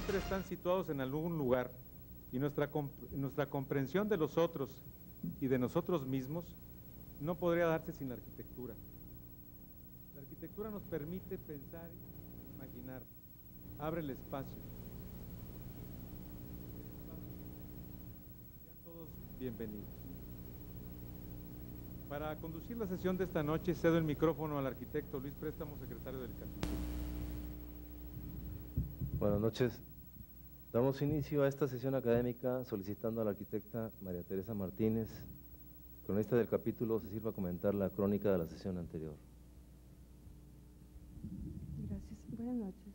siempre están situados en algún lugar y nuestra comprensión de los otros y de nosotros mismos no podría darse sin la arquitectura. La arquitectura nos permite pensar y imaginar, abre el espacio. Sean todos bienvenidos. Para conducir la sesión de esta noche, cedo el micrófono al arquitecto Luis Préstamo, secretario del capítulo. Buenas noches. Damos inicio a esta sesión académica solicitando a la arquitecta María Teresa Martínez, cronista del capítulo, se sirva a comentar la crónica de la sesión anterior. Gracias. Buenas noches.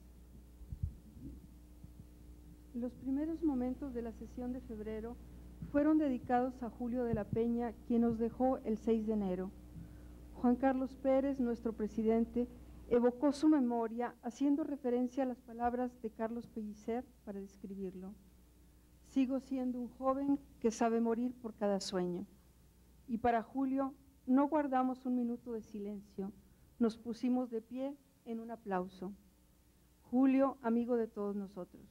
Los primeros momentos de la sesión de febrero fueron dedicados a Julio de la Peña, quien nos dejó el 6 de enero. Juan Carlos Pérez, nuestro presidente, evocó su memoria haciendo referencia a las palabras de Carlos Pellicer para describirlo. Sigo siendo un joven que sabe morir por cada sueño. Y para Julio no guardamos un minuto de silencio, nos pusimos de pie en un aplauso. Julio, amigo de todos nosotros.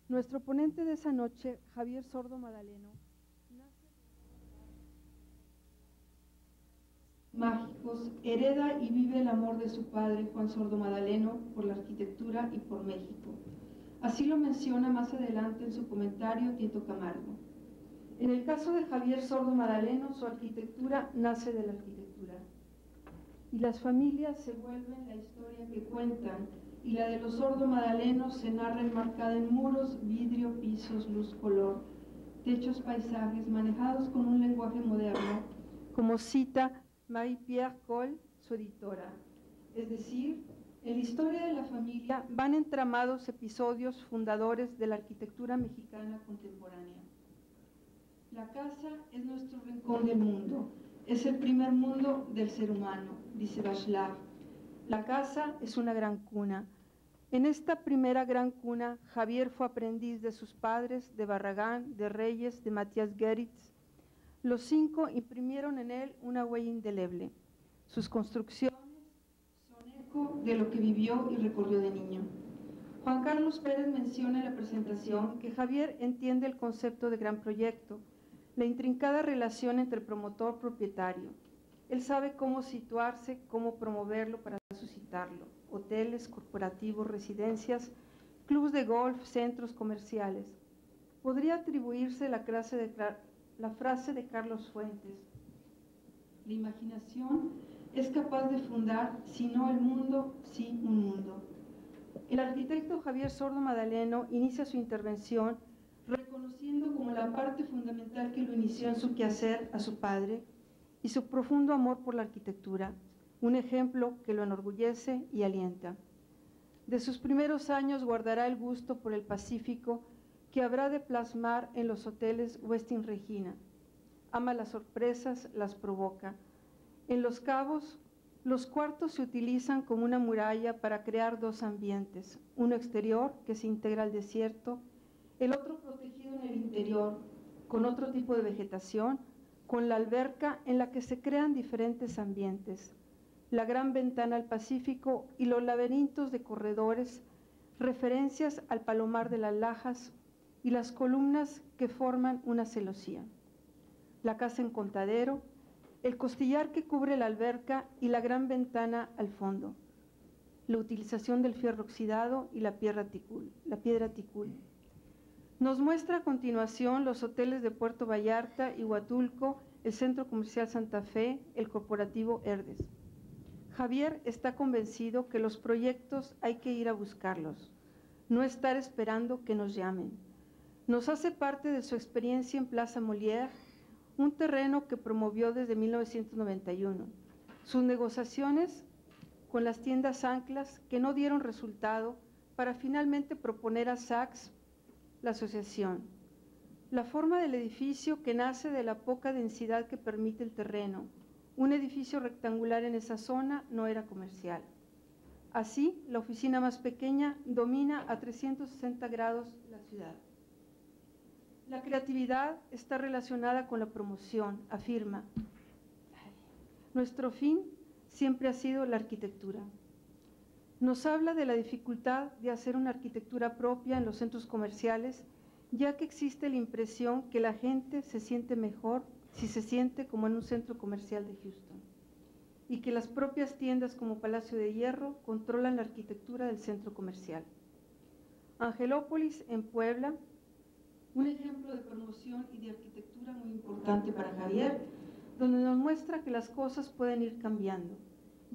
Nuestro ponente de esa noche, Javier Sordo Madaleno, mágicos, hereda y vive el amor de su padre, Juan Sordo Madaleno, por la arquitectura y por México. Así lo menciona más adelante en su comentario Tito Camargo. En el caso de Javier Sordo Madaleno, su arquitectura nace de la arquitectura. Y las familias se vuelven la historia que cuentan, y la de los Sordo Madalenos se narra enmarcada en muros, vidrio, pisos, luz, color, techos, paisajes, manejados con un lenguaje moderno, como cita Marie-Pierre Cole, su editora. Es decir, en la historia de la familia van entramados episodios fundadores de la arquitectura mexicana contemporánea. La casa es nuestro rincón del mundo, es el primer mundo del ser humano, dice Bachelard. La casa es una gran cuna. En esta primera gran cuna, Javier fue aprendiz de sus padres, de Barragán, de Reyes, de Matías Geritz. Los 5 imprimieron en él una huella indeleble. Sus construcciones son eco de lo que vivió y recorrió de niño. Juan Carlos Pérez menciona en la presentación que Javier entiende el concepto de gran proyecto, la intrincada relación entre el promotor-propietario. Él sabe cómo situarse, cómo promoverlo para suscitarlo. Hoteles, corporativos, residencias, clubes de golf, centros comerciales. Podría atribuirse la frase de Carlos Fuentes: la imaginación es capaz de fundar, si no el mundo, sí un mundo. El arquitecto Javier Sordo Madaleno inicia su intervención reconociendo como la parte fundamental que lo inició en su quehacer a su padre y su profundo amor por la arquitectura, un ejemplo que lo enorgullece y alienta. De sus primeros años guardará el gusto por el Pacífico que habrá de plasmar en los hoteles Westin Regina. Ama las sorpresas, las provoca. En Los Cabos, los cuartos se utilizan como una muralla para crear 2 ambientes, uno exterior que se integra al desierto, el otro protegido en el interior, con otro tipo de vegetación, con la alberca en la que se crean diferentes ambientes, la gran ventana al Pacífico y los laberintos de corredores, referencias al palomar de las Lajas y las columnas que forman una celosía. La casa en Contadero, el costillar que cubre la alberca y la gran ventana al fondo, la utilización del fierro oxidado y la piedra ticul. Nos muestra a continuación los hoteles de Puerto Vallarta y Huatulco, el Centro Comercial Santa Fe, el Corporativo Herdes. Javier está convencido que los proyectos hay que ir a buscarlos, no estar esperando que nos llamen. Nos hace parte de su experiencia en Plaza Molière, un terreno que promovió desde 1991. Sus negociaciones con las tiendas anclas que no dieron resultado para finalmente proponer a Saks la asociación. La forma del edificio que nace de la poca densidad que permite el terreno. Un edificio rectangular en esa zona no era comercial. Así, la oficina más pequeña domina a 360 grados la ciudad. La creatividad está relacionada con la promoción, afirma. Nuestro fin siempre ha sido la arquitectura. Nos habla de la dificultad de hacer una arquitectura propia en los centros comerciales, ya que existe la impresión que la gente se siente mejor si se siente como en un centro comercial de Houston, y que las propias tiendas como Palacio de Hierro controlan la arquitectura del centro comercial. Angelópolis, en Puebla, un ejemplo de promoción y de arquitectura muy importante para Javier, donde nos muestra que las cosas pueden ir cambiando.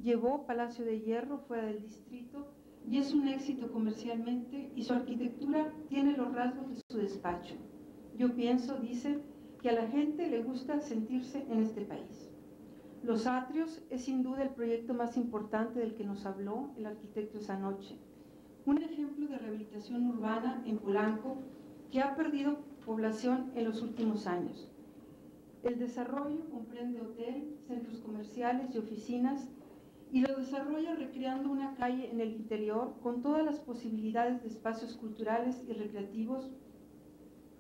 Llevó Palacio de Hierro fuera del distrito y es un éxito comercialmente, y su arquitectura tiene los rasgos de su despacho. Yo pienso, dice, que a la gente le gusta sentirse en este país. Los Atrios es sin duda el proyecto más importante del que nos habló el arquitecto esa noche. Un ejemplo de rehabilitación urbana en Polanco que ha perdido población en los últimos años. El desarrollo comprende hotel, centros comerciales y oficinas, y lo desarrolla recreando una calle en el interior con todas las posibilidades de espacios culturales y recreativos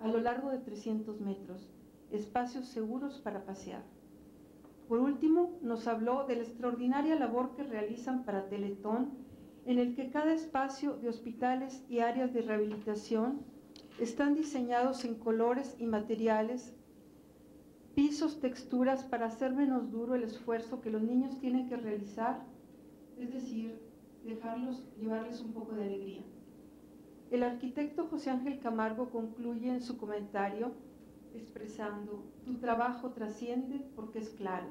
a lo largo de 300 metros, espacios seguros para pasear. Por último, nos habló de la extraordinaria labor que realizan para Teletón, en el que cada espacio de hospitales y áreas de rehabilitación están diseñados en colores y materiales, pisos, texturas, para hacer menos duro el esfuerzo que los niños tienen que realizar, es decir, llevarles un poco de alegría. El arquitecto José Ángel Camargo concluye en su comentario expresando: tu trabajo trasciende porque es claro,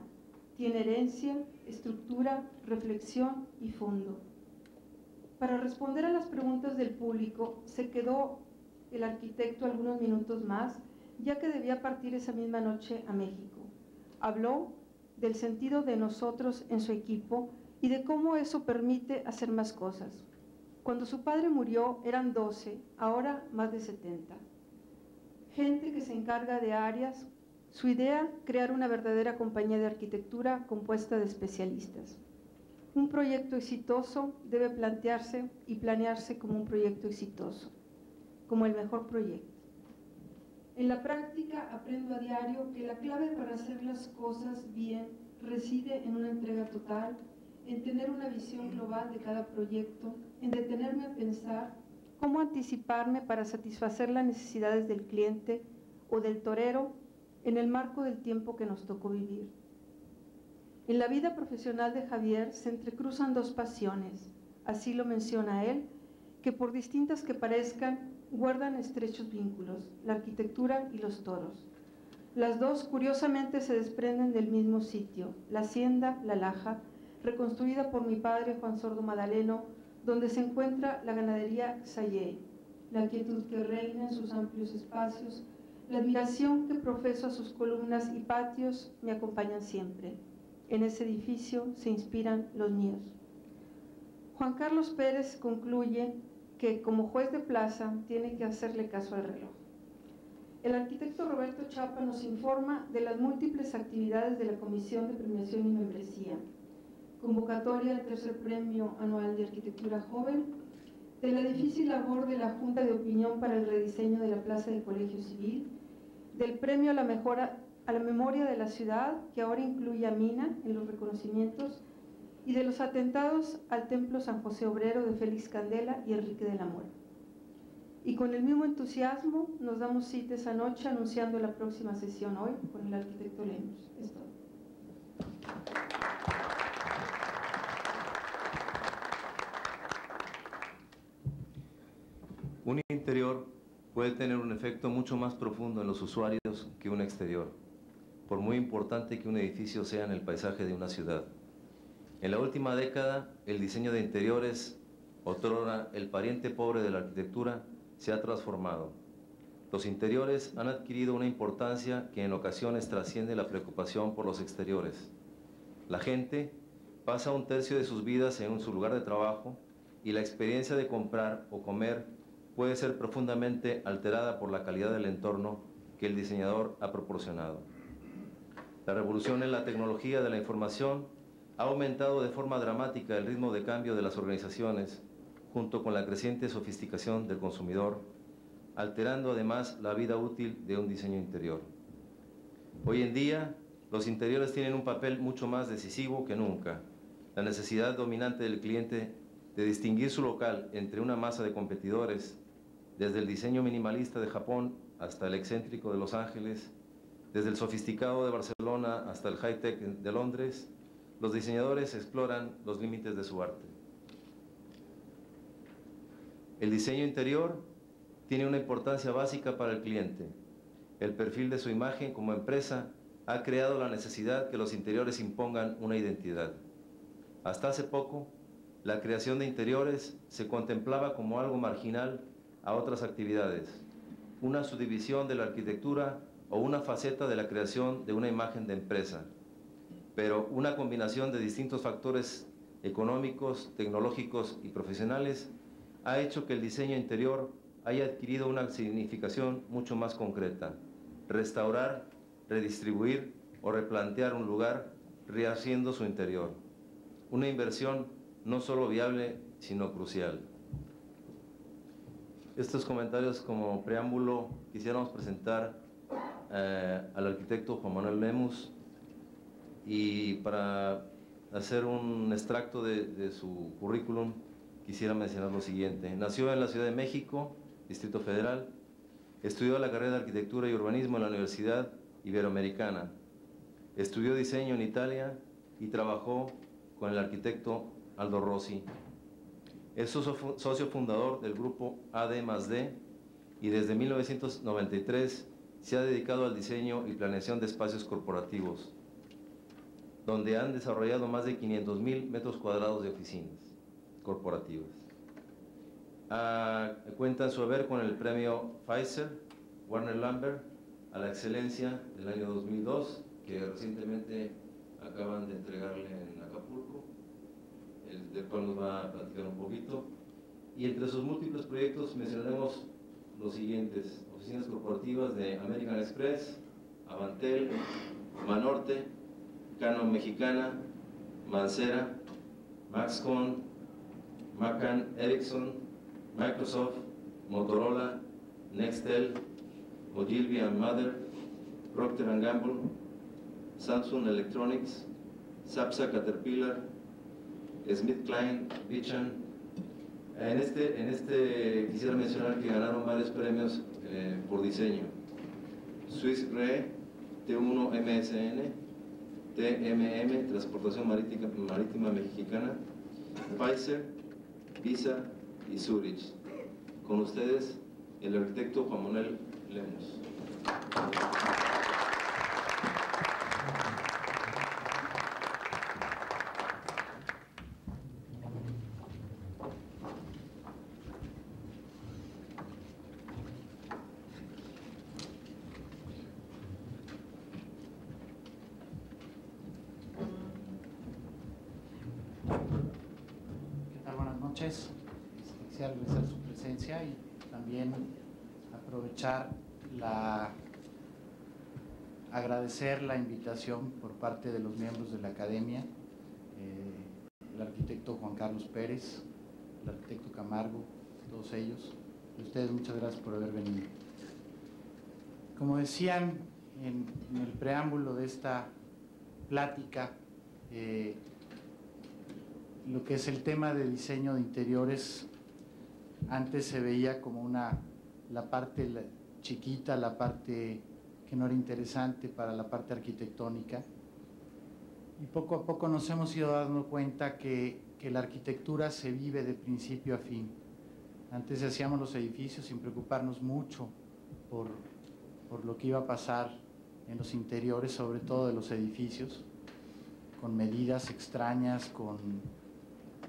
tiene herencia, estructura, reflexión y fondo. Para responder a las preguntas del público, se quedó el arquitecto algunos minutos más, ya que debía partir esa misma noche a México. Habló del sentido de nosotros en su equipo y de cómo eso permite hacer más cosas. Cuando su padre murió eran 12, ahora más de 70. Gente que se encarga de áreas. Su idea, crear una verdadera compañía de arquitectura compuesta de especialistas. Un proyecto exitoso debe plantearse y planearse como un proyecto exitoso, como el mejor proyecto. En la práctica aprendo a diario que la clave para hacer las cosas bien reside en una entrega total, en tener una visión global de cada proyecto, en detenerme a pensar cómo anticiparme para satisfacer las necesidades del cliente o del torero en el marco del tiempo que nos tocó vivir. En la vida profesional de Javier se entrecruzan dos pasiones, así lo menciona él, que por distintas que parezcan, guardan estrechos vínculos, la arquitectura y los toros. Las dos curiosamente se desprenden del mismo sitio, la hacienda La Laja, reconstruida por mi padre Juan Sordo Madaleno, donde se encuentra la ganadería Xayé, la quietud que reina en sus amplios espacios, la admiración que profeso a sus columnas y patios me acompañan siempre. En ese edificio se inspiran los míos. Juan Carlos Pérez concluye que como juez de plaza tiene que hacerle caso al reloj. El arquitecto Roberto Chapa nos informa de las múltiples actividades de la Comisión de Premiación y Membresía, convocatoria al tercer premio anual de arquitectura joven, de la difícil labor de la Junta de Opinión para el rediseño de la Plaza del Colegio Civil, del premio a la memoria de la ciudad, que ahora incluye a Mina en los reconocimientos, y de los atentados al Templo San José Obrero de Félix Candela y Enrique de la Mora. Y con el mismo entusiasmo nos damos cita esa noche anunciando la próxima sesión hoy con el arquitecto Lemus. Es todo. Un interior puede tener un efecto mucho más profundo en los usuarios que un exterior, por muy importante que un edificio sea en el paisaje de una ciudad. En la última década, el diseño de interiores, otrora el pariente pobre de la arquitectura, se ha transformado. Los interiores han adquirido una importancia que en ocasiones trasciende la preocupación por los exteriores. La gente pasa un tercio de sus vidas en su lugar de trabajo y la experiencia de comprar o comer puede ser profundamente alterada por la calidad del entorno que el diseñador ha proporcionado. La revolución en la tecnología de la información ha aumentado de forma dramática el ritmo de cambio de las organizaciones, junto con la creciente sofisticación del consumidor, alterando además la vida útil de un diseño interior. Hoy en día, los interiores tienen un papel mucho más decisivo que nunca. La necesidad dominante del cliente de distinguir su local entre una masa de competidores, desde el diseño minimalista de Japón hasta el excéntrico de Los Ángeles, desde el sofisticado de Barcelona hasta el high-tech de Londres, los diseñadores exploran los límites de su arte. El diseño interior tiene una importancia básica para el cliente. El perfil de su imagen como empresa ha creado la necesidad que los interiores impongan una identidad. Hasta hace poco, la creación de interiores se contemplaba como algo marginal a otras actividades, una subdivisión de la arquitectura o una faceta de la creación de una imagen de empresa, pero una combinación de distintos factores económicos, tecnológicos y profesionales ha hecho que el diseño interior haya adquirido una significación mucho más concreta: restaurar, redistribuir o replantear un lugar rehaciendo su interior. Una inversión no solo viable, sino crucial. Estos comentarios como preámbulo quisiéramos presentar al arquitecto Juan Manuel Lemus, y para hacer un extracto de su currículum quisiera mencionar lo siguiente. Nació en la Ciudad de México, Distrito Federal. Estudió la carrera de Arquitectura y Urbanismo en la Universidad Iberoamericana. Estudió diseño en Italia y trabajó con el arquitecto Aldo Rossi. Es socio fundador del grupo AD+D y desde 1993 se ha dedicado al diseño y planeación de espacios corporativos, donde han desarrollado más de 500,000 metros cuadrados de oficinas corporativas. Cuenta en su haber con el premio Pfizer, Warner Lambert, a la excelencia del año 2002, que recientemente acaban de entregarle en Acapulco, del cual nos va a platicar un poquito. Y entre sus múltiples proyectos mencionaremos los siguientes: oficinas corporativas de American Express, Avantel, Manorte, Canon Mexicana, Mancera, Maxcon, McCann Erickson, Microsoft, Motorola, Nextel, Ogilvy & Mather, Procter & Gamble, Samsung Electronics, Sapsa Caterpillar, SmithKline, Beecham. En este quisiera mencionar que ganaron varios premios por diseño: Swiss Re, T1 MSN, TMM, Transportación Marítima Mexicana, Pfizer, Visa y Zurich. Con ustedes, el arquitecto Juan Manuel Lemus. Quisiera agradecer su presencia y también agradecer la invitación por parte de los miembros de la academia, el arquitecto Juan Carlos Pérez, el arquitecto Camargo, todos ellos. Y ustedes, muchas gracias por haber venido. Como decían en el preámbulo de esta plática, lo que es el tema de diseño de interiores antes se veía como la parte chiquita, la parte que no era interesante para la parte arquitectónica, y poco a poco nos hemos ido dando cuenta que la arquitectura se vive de principio a fin. Antes hacíamos los edificios sin preocuparnos mucho por lo que iba a pasar en los interiores, sobre todo de los edificios, con medidas extrañas,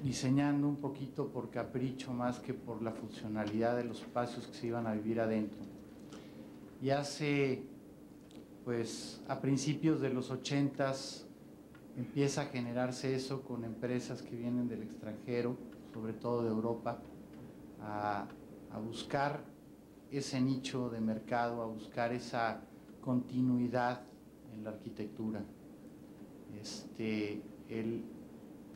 diseñando un poquito por capricho más que por la funcionalidad de los espacios que se iban a vivir adentro. Y a principios de los 80s empieza a generarse eso con empresas que vienen del extranjero, sobre todo de Europa, a buscar ese nicho de mercado, a buscar esa continuidad en la arquitectura.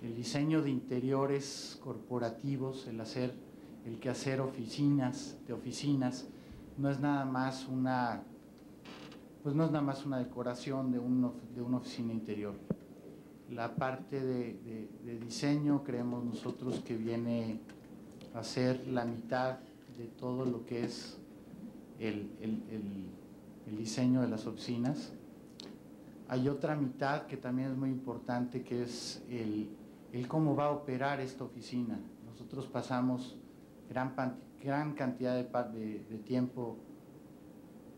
El diseño de interiores corporativos, el que hacer oficinas, no es nada más una decoración de una oficina interior. La parte de diseño creemos nosotros que viene a ser la mitad de todo lo que es el diseño de las oficinas. Hay otra mitad que también es muy importante, que es el cómo va a operar esta oficina. Nosotros pasamos gran cantidad de tiempo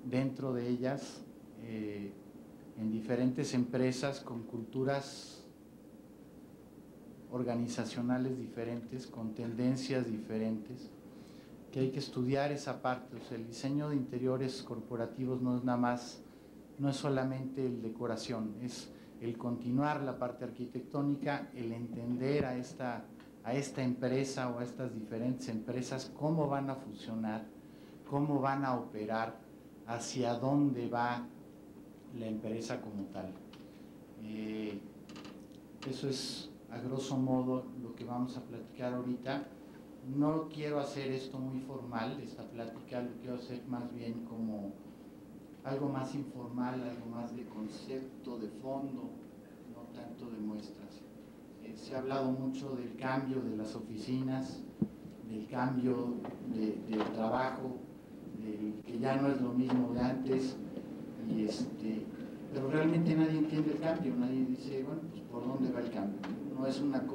dentro de ellas, en diferentes empresas con culturas organizacionales diferentes, con tendencias diferentes, que hay que estudiar esa parte. O sea, el diseño de interiores corporativos no es nada más, no es solamente el decoración, es el continuar la parte arquitectónica, el entender a esta empresa o a estas diferentes empresas cómo van a funcionar, cómo van a operar, hacia dónde va la empresa como tal. Eso es a grosso modo lo que vamos a platicar ahorita. No quiero hacer esto muy formal, esta plática, lo quiero hacer más bien como algo más informal, algo más de concepto, de fondo, no tanto de muestras. Se ha hablado mucho del cambio de las oficinas, del cambio del trabajo, que ya no es lo mismo de antes, pero realmente nadie entiende el cambio, nadie dice, bueno, pues ¿por dónde va el cambio? No es una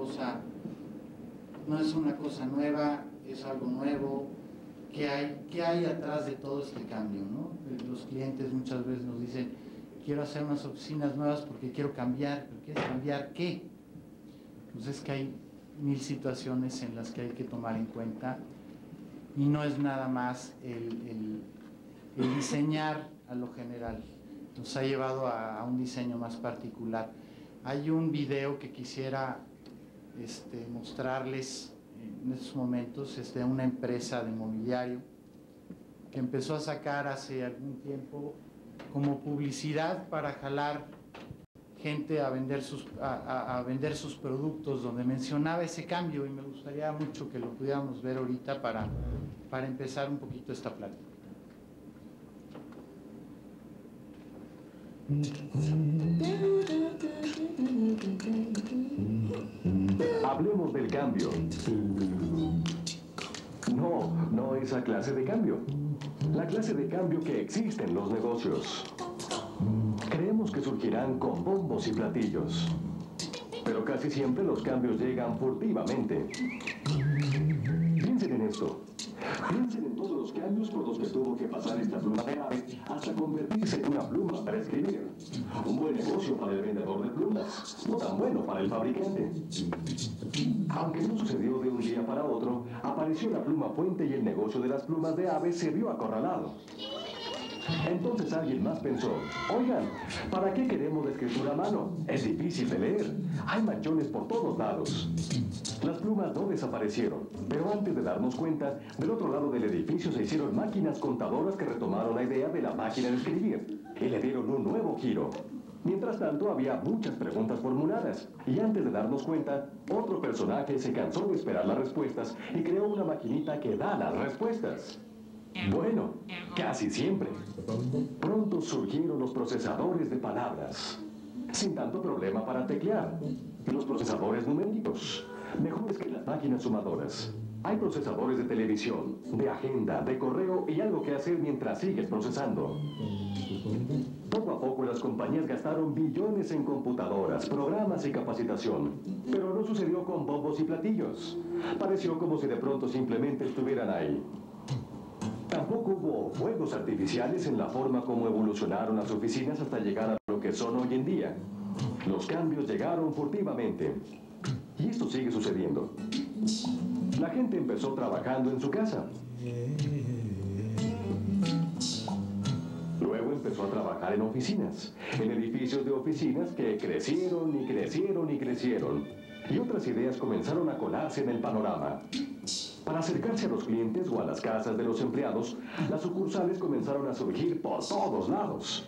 cosa nueva, es algo nuevo. ¿Qué hay atrás de todo este cambio, ¿no? Los clientes muchas veces nos dicen, quiero hacer unas oficinas nuevas porque quiero cambiar. ¿Pero quieres cambiar qué? Pues es que hay 1000 situaciones en las que hay que tomar en cuenta, y no es nada más el diseñar a lo general. Nos ha llevado a un diseño más particular. Hay un video que quisiera mostrarles en estos momentos, es de una empresa de mobiliario que empezó a sacar hace algún tiempo como publicidad para jalar gente a vender sus productos, donde mencionaba ese cambio, y me gustaría mucho que lo pudiéramos ver ahorita para empezar un poquito esta plática. Hablemos del cambio. No esa clase de cambio. La clase de cambio que existe en los negocios. Creemos que surgirán con bombos y platillos, pero casi siempre los cambios llegan furtivamente. Piensen en esto. Piensen en todos los cambios por los que tuvo que pasar esta pluma de ave hasta convertirse en una pluma para escribir. Un buen negocio para el vendedor de plumas, no tan bueno para el fabricante. Aunque no sucedió de un día para otro, apareció la pluma fuente y el negocio de las plumas de ave se vio acorralado. Entonces alguien más pensó, oigan, ¿para qué queremos la escritura a mano? Es difícil de leer, hay manchones por todos lados. Las plumas no desaparecieron, pero antes de darnos cuenta, del otro lado del edificio se hicieron máquinas contadoras que retomaron la idea de la máquina de escribir y le dieron un nuevo giro. Mientras tanto, había muchas preguntas formuladas, y antes de darnos cuenta, otro personaje se cansó de esperar las respuestas y creó una maquinita que da las respuestas. Bueno, casi siempre. Pronto surgieron los procesadores de palabras, sin tanto problema para teclear. Los procesadores numéricos, mejores que las máquinas sumadoras. Hay procesadores de televisión, de agenda, de correo y algo que hacer mientras sigues procesando. Poco a poco las compañías gastaron billones en computadoras, programas y capacitación. Pero no sucedió con bombos y platillos. Pareció como si de pronto simplemente estuvieran ahí. Tampoco hubo fuegos artificiales en la forma como evolucionaron las oficinas hasta llegar a lo que son hoy en día. Los cambios llegaron furtivamente. Y esto sigue sucediendo. La gente empezó trabajando en su casa. Luego empezó a trabajar en oficinas, en edificios de oficinas que crecieron y crecieron y crecieron. Y otras ideas comenzaron a colarse en el panorama. Para acercarse a los clientes o a las casas de los empleados, las sucursales comenzaron a surgir por todos lados.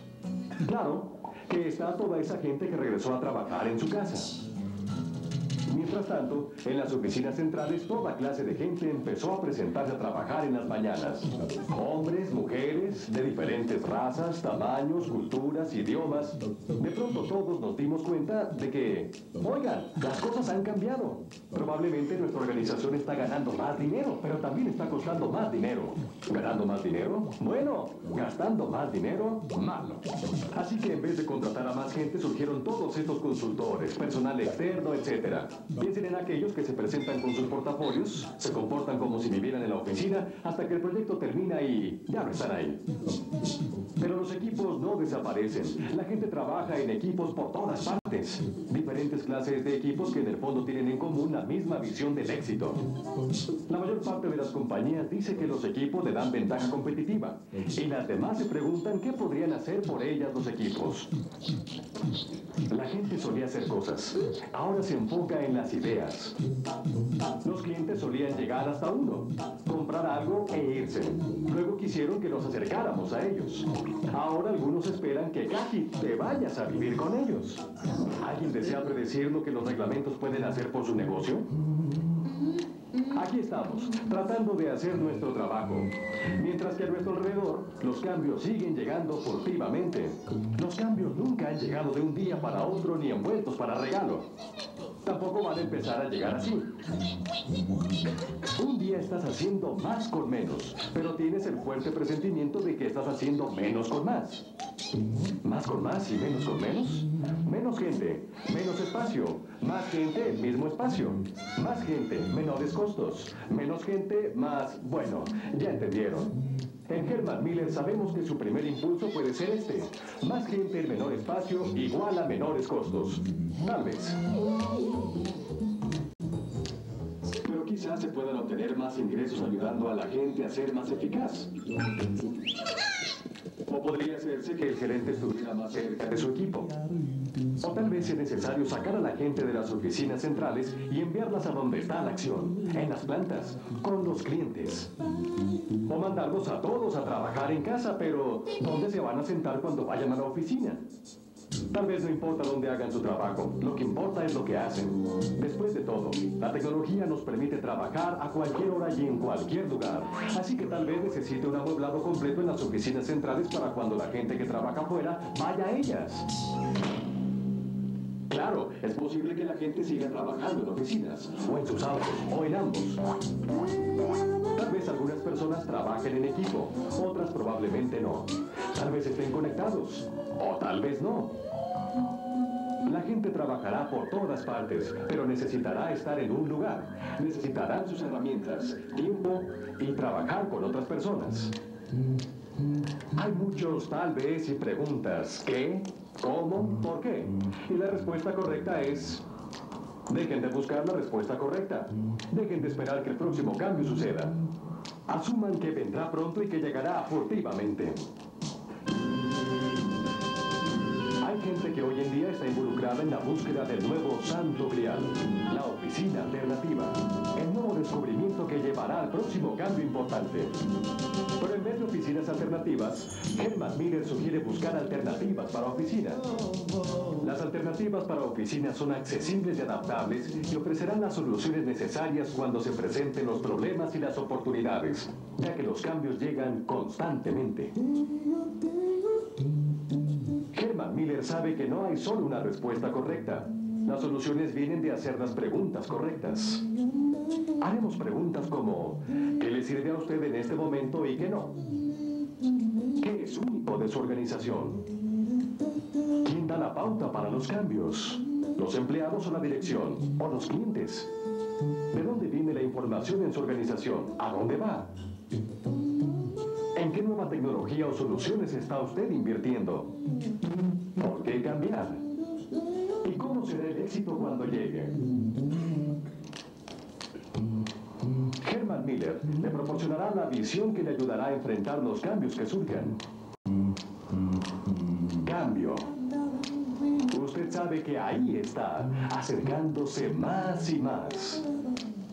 Claro que está toda esa gente que regresó a trabajar en su casa. Mientras tanto, en las oficinas centrales toda clase de gente empezó a presentarse a trabajar en las mañanas. Hombres, mujeres, de diferentes razas, tamaños, culturas, idiomas. De pronto todos nos dimos cuenta de que, oigan, las cosas han cambiado. Probablemente nuestra organización está ganando más dinero, pero también está costando más dinero. ¿Ganando más dinero? Bueno, gastando más dinero, malo. Así que en vez de contratar a más gente, surgieron todos estos consultores, personal externo, etc. Piensen en aquellos que se presentan con sus portafolios, se comportan como si vivieran en la oficina, hasta que el proyecto termina y ya no están ahí. Pero los equipos no desaparecen. La gente trabaja en equipos por todas partes. Diferentes clases de equipos que en el fondo tienen en común la misma visión del éxito. La mayor parte de las compañías dice que los equipos le dan ventaja competitiva. Y las demás se preguntan qué podrían hacer por ellas los equipos. La gente solía hacer cosas. Ahora se enfoca en las ideas. Los clientes solían llegar hasta uno, comprar algo e irse. Luego quisieron que nos acercáramos a ellos. Ahora algunos esperan que casi te vayas a vivir con ellos. ¿Alguien desea predecir lo que los reglamentos pueden hacer por su negocio? Aquí estamos, tratando de hacer nuestro trabajo. Mientras que a nuestro alrededor, los cambios siguen llegando furtivamente. Los cambios nunca han llegado de un día para otro ni envueltos para regalo. Tampoco van a empezar a llegar así. Un día estás haciendo más con menos, pero tienes el fuerte presentimiento de que estás haciendo menos con más. ¿Más con más y menos con menos? Menos gente, menos espacio. Más gente, el mismo espacio. Más gente, menores costos. Menos gente, más... Bueno, ya entendieron. En Herman Miller sabemos que su primer impulso puede ser este. Más gente en menor espacio igual a menores costos. Tal vez. Pero quizás se puedan obtener más ingresos ayudando a la gente a ser más eficaz. O podría hacerse que el gerente estuviera más cerca de su equipo. O tal vez es necesario sacar a la gente de las oficinas centrales y enviarlas a donde está la acción, en las plantas, con los clientes. O mandarlos a todos a trabajar en casa, pero ¿dónde se van a sentar cuando vayan a la oficina? Tal vez no importa dónde hagan su trabajo, lo que importa es lo que hacen. Después de todo, la tecnología nos permite trabajar a cualquier hora y en cualquier lugar. Así que tal vez necesite un amueblado completo en las oficinas centrales para cuando la gente que trabaja afuera vaya a ellas. Claro, es posible que la gente siga trabajando en oficinas, o en sus autos, o en ambos. Tal vez algunas personas trabajen en equipo, otras probablemente no. Tal vez estén conectados, o tal vez no. La gente trabajará por todas partes, pero necesitará estar en un lugar. Necesitarán sus herramientas, tiempo y trabajar con otras personas. Hay muchos tal vez y preguntas. ¿Qué? ¿Cómo? ¿Por qué? Y la respuesta correcta es... Dejen de buscar la respuesta correcta. Dejen de esperar que el próximo cambio suceda. Asuman que vendrá pronto y que llegará furtivamente. Hay gente que hoy en día está involucrada en la búsqueda del nuevo Santo Grial, la oficina alternativa, el nuevo descubrimiento que llevará al próximo cambio importante. Pero en vez de oficinas alternativas, Herman Miller sugiere buscar alternativas para oficinas. Las alternativas para oficinas son accesibles y adaptables y ofrecerán las soluciones necesarias cuando se presenten los problemas y las oportunidades, ya que los cambios llegan constantemente. Herman Miller sabe que no hay solo una respuesta correcta. Las soluciones vienen de hacer las preguntas correctas. Haremos preguntas como, ¿qué le sirve a usted en este momento y qué no? ¿Qué es único de su organización? ¿Quién da la pauta para los cambios? ¿Los empleados o la dirección? ¿O los clientes? ¿De dónde viene la información en su organización? ¿A dónde va? ¿En qué nueva tecnología o soluciones está usted invirtiendo? ¿Por qué cambiar? ¿Y cómo será el éxito cuando llegue? Herman Miller le proporcionará la visión que le ayudará a enfrentar los cambios que surjan. Cambio. Usted sabe que ahí está, acercándose más y más.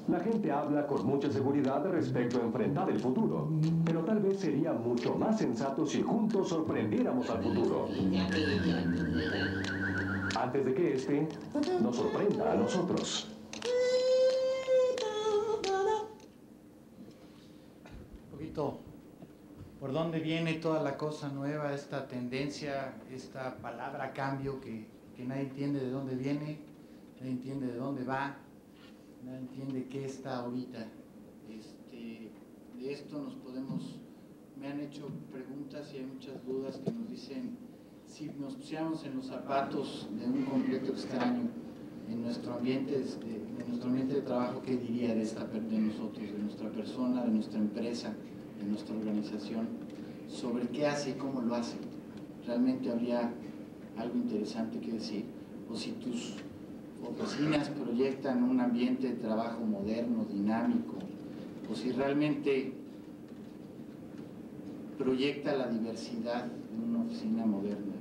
La gente habla con mucha seguridad respecto a enfrentar el futuro, pero tal vez sería mucho más sensato si juntos sorprendiéramos al futuro. Antes de que este nos sorprenda a nosotros. esto, por dónde viene toda la cosa nueva, esta tendencia, esta palabra cambio que nadie entiende de dónde viene, nadie entiende de dónde va, nadie entiende qué está ahorita. De esto me han hecho preguntas y hay muchas dudas que nos dicen, si nos pusiéramos en los zapatos de un completo extraño en nuestro ambiente de trabajo, ¿qué diría de nosotros, de nuestra persona, de nuestra empresa, de nuestra organización, sobre qué hace y cómo lo hace? Realmente habría algo interesante que decir. O si tus oficinas proyectan un ambiente de trabajo moderno, dinámico, o si realmente proyecta la diversidad de una oficina moderna.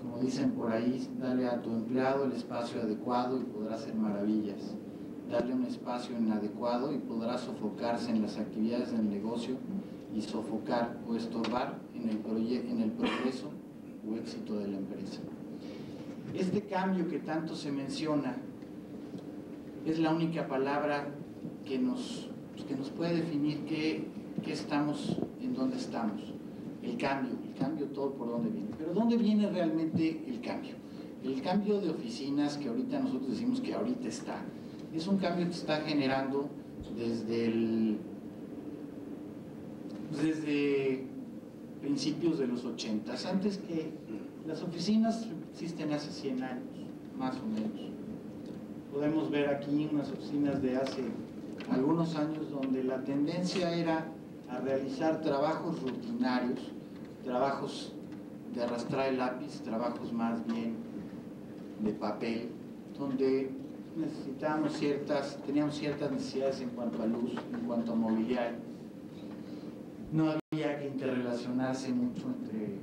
Como dicen por ahí, dale a tu empleado el espacio adecuado y podrá hacer maravillas. Darle un espacio inadecuado y podrá sofocarse en las actividades del negocio y sofocar o estorbar en el progreso o éxito de la empresa. Este cambio que tanto se menciona es la única palabra que nos puede definir qué estamos, en dónde estamos. El cambio todo por dónde viene. Pero ¿dónde viene realmente el cambio? El cambio de oficinas que ahorita nosotros decimos que ahorita está, es un cambio que está generando desde principios de los 80. Antes que las oficinas existen hace 100 años, más o menos. Podemos ver aquí unas oficinas de hace algunos años donde la tendencia era a realizar trabajos rutinarios, trabajos de arrastrar el lápiz, trabajos más bien de papel, donde teníamos ciertas necesidades en cuanto a luz, en cuanto a mobiliario. No había que interrelacionarse mucho entre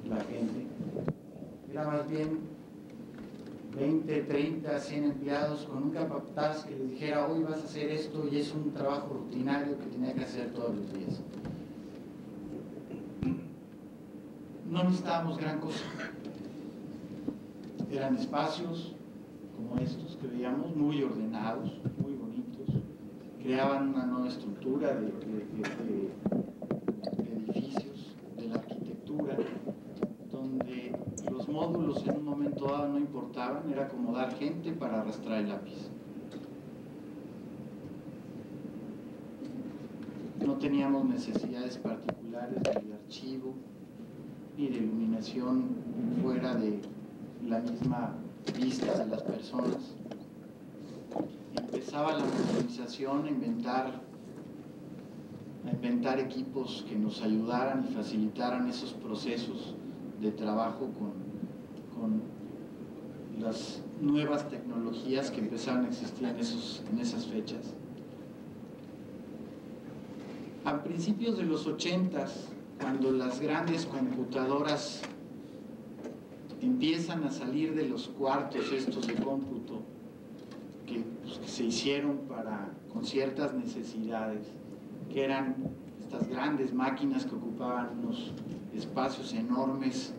la gente. Era más bien 20, 30, 100 empleados con un capataz que les dijera, hoy vas a hacer esto, y es un trabajo rutinario que tenía que hacer todos los días. No necesitábamos gran cosa. Eran espacios como estos que veíamos, muy ordenados, muy bonitos, creaban una nueva estructura de edificios, de la arquitectura, donde los módulos en un momento dado no importaban, era acomodar gente para arrastrar el lápiz. No teníamos necesidades particulares de archivo ni de iluminación fuera de la misma vista de las personas. Empezaba la modernización, a inventar equipos que nos ayudaran y facilitaran esos procesos de trabajo con las nuevas tecnologías que empezaron a existir en esas fechas. A principios de los 80s, cuando las grandes computadoras empiezan a salir de los cuartos estos de cómputo que se hicieron con ciertas necesidades, que eran estas grandes máquinas que ocupaban unos espacios enormes,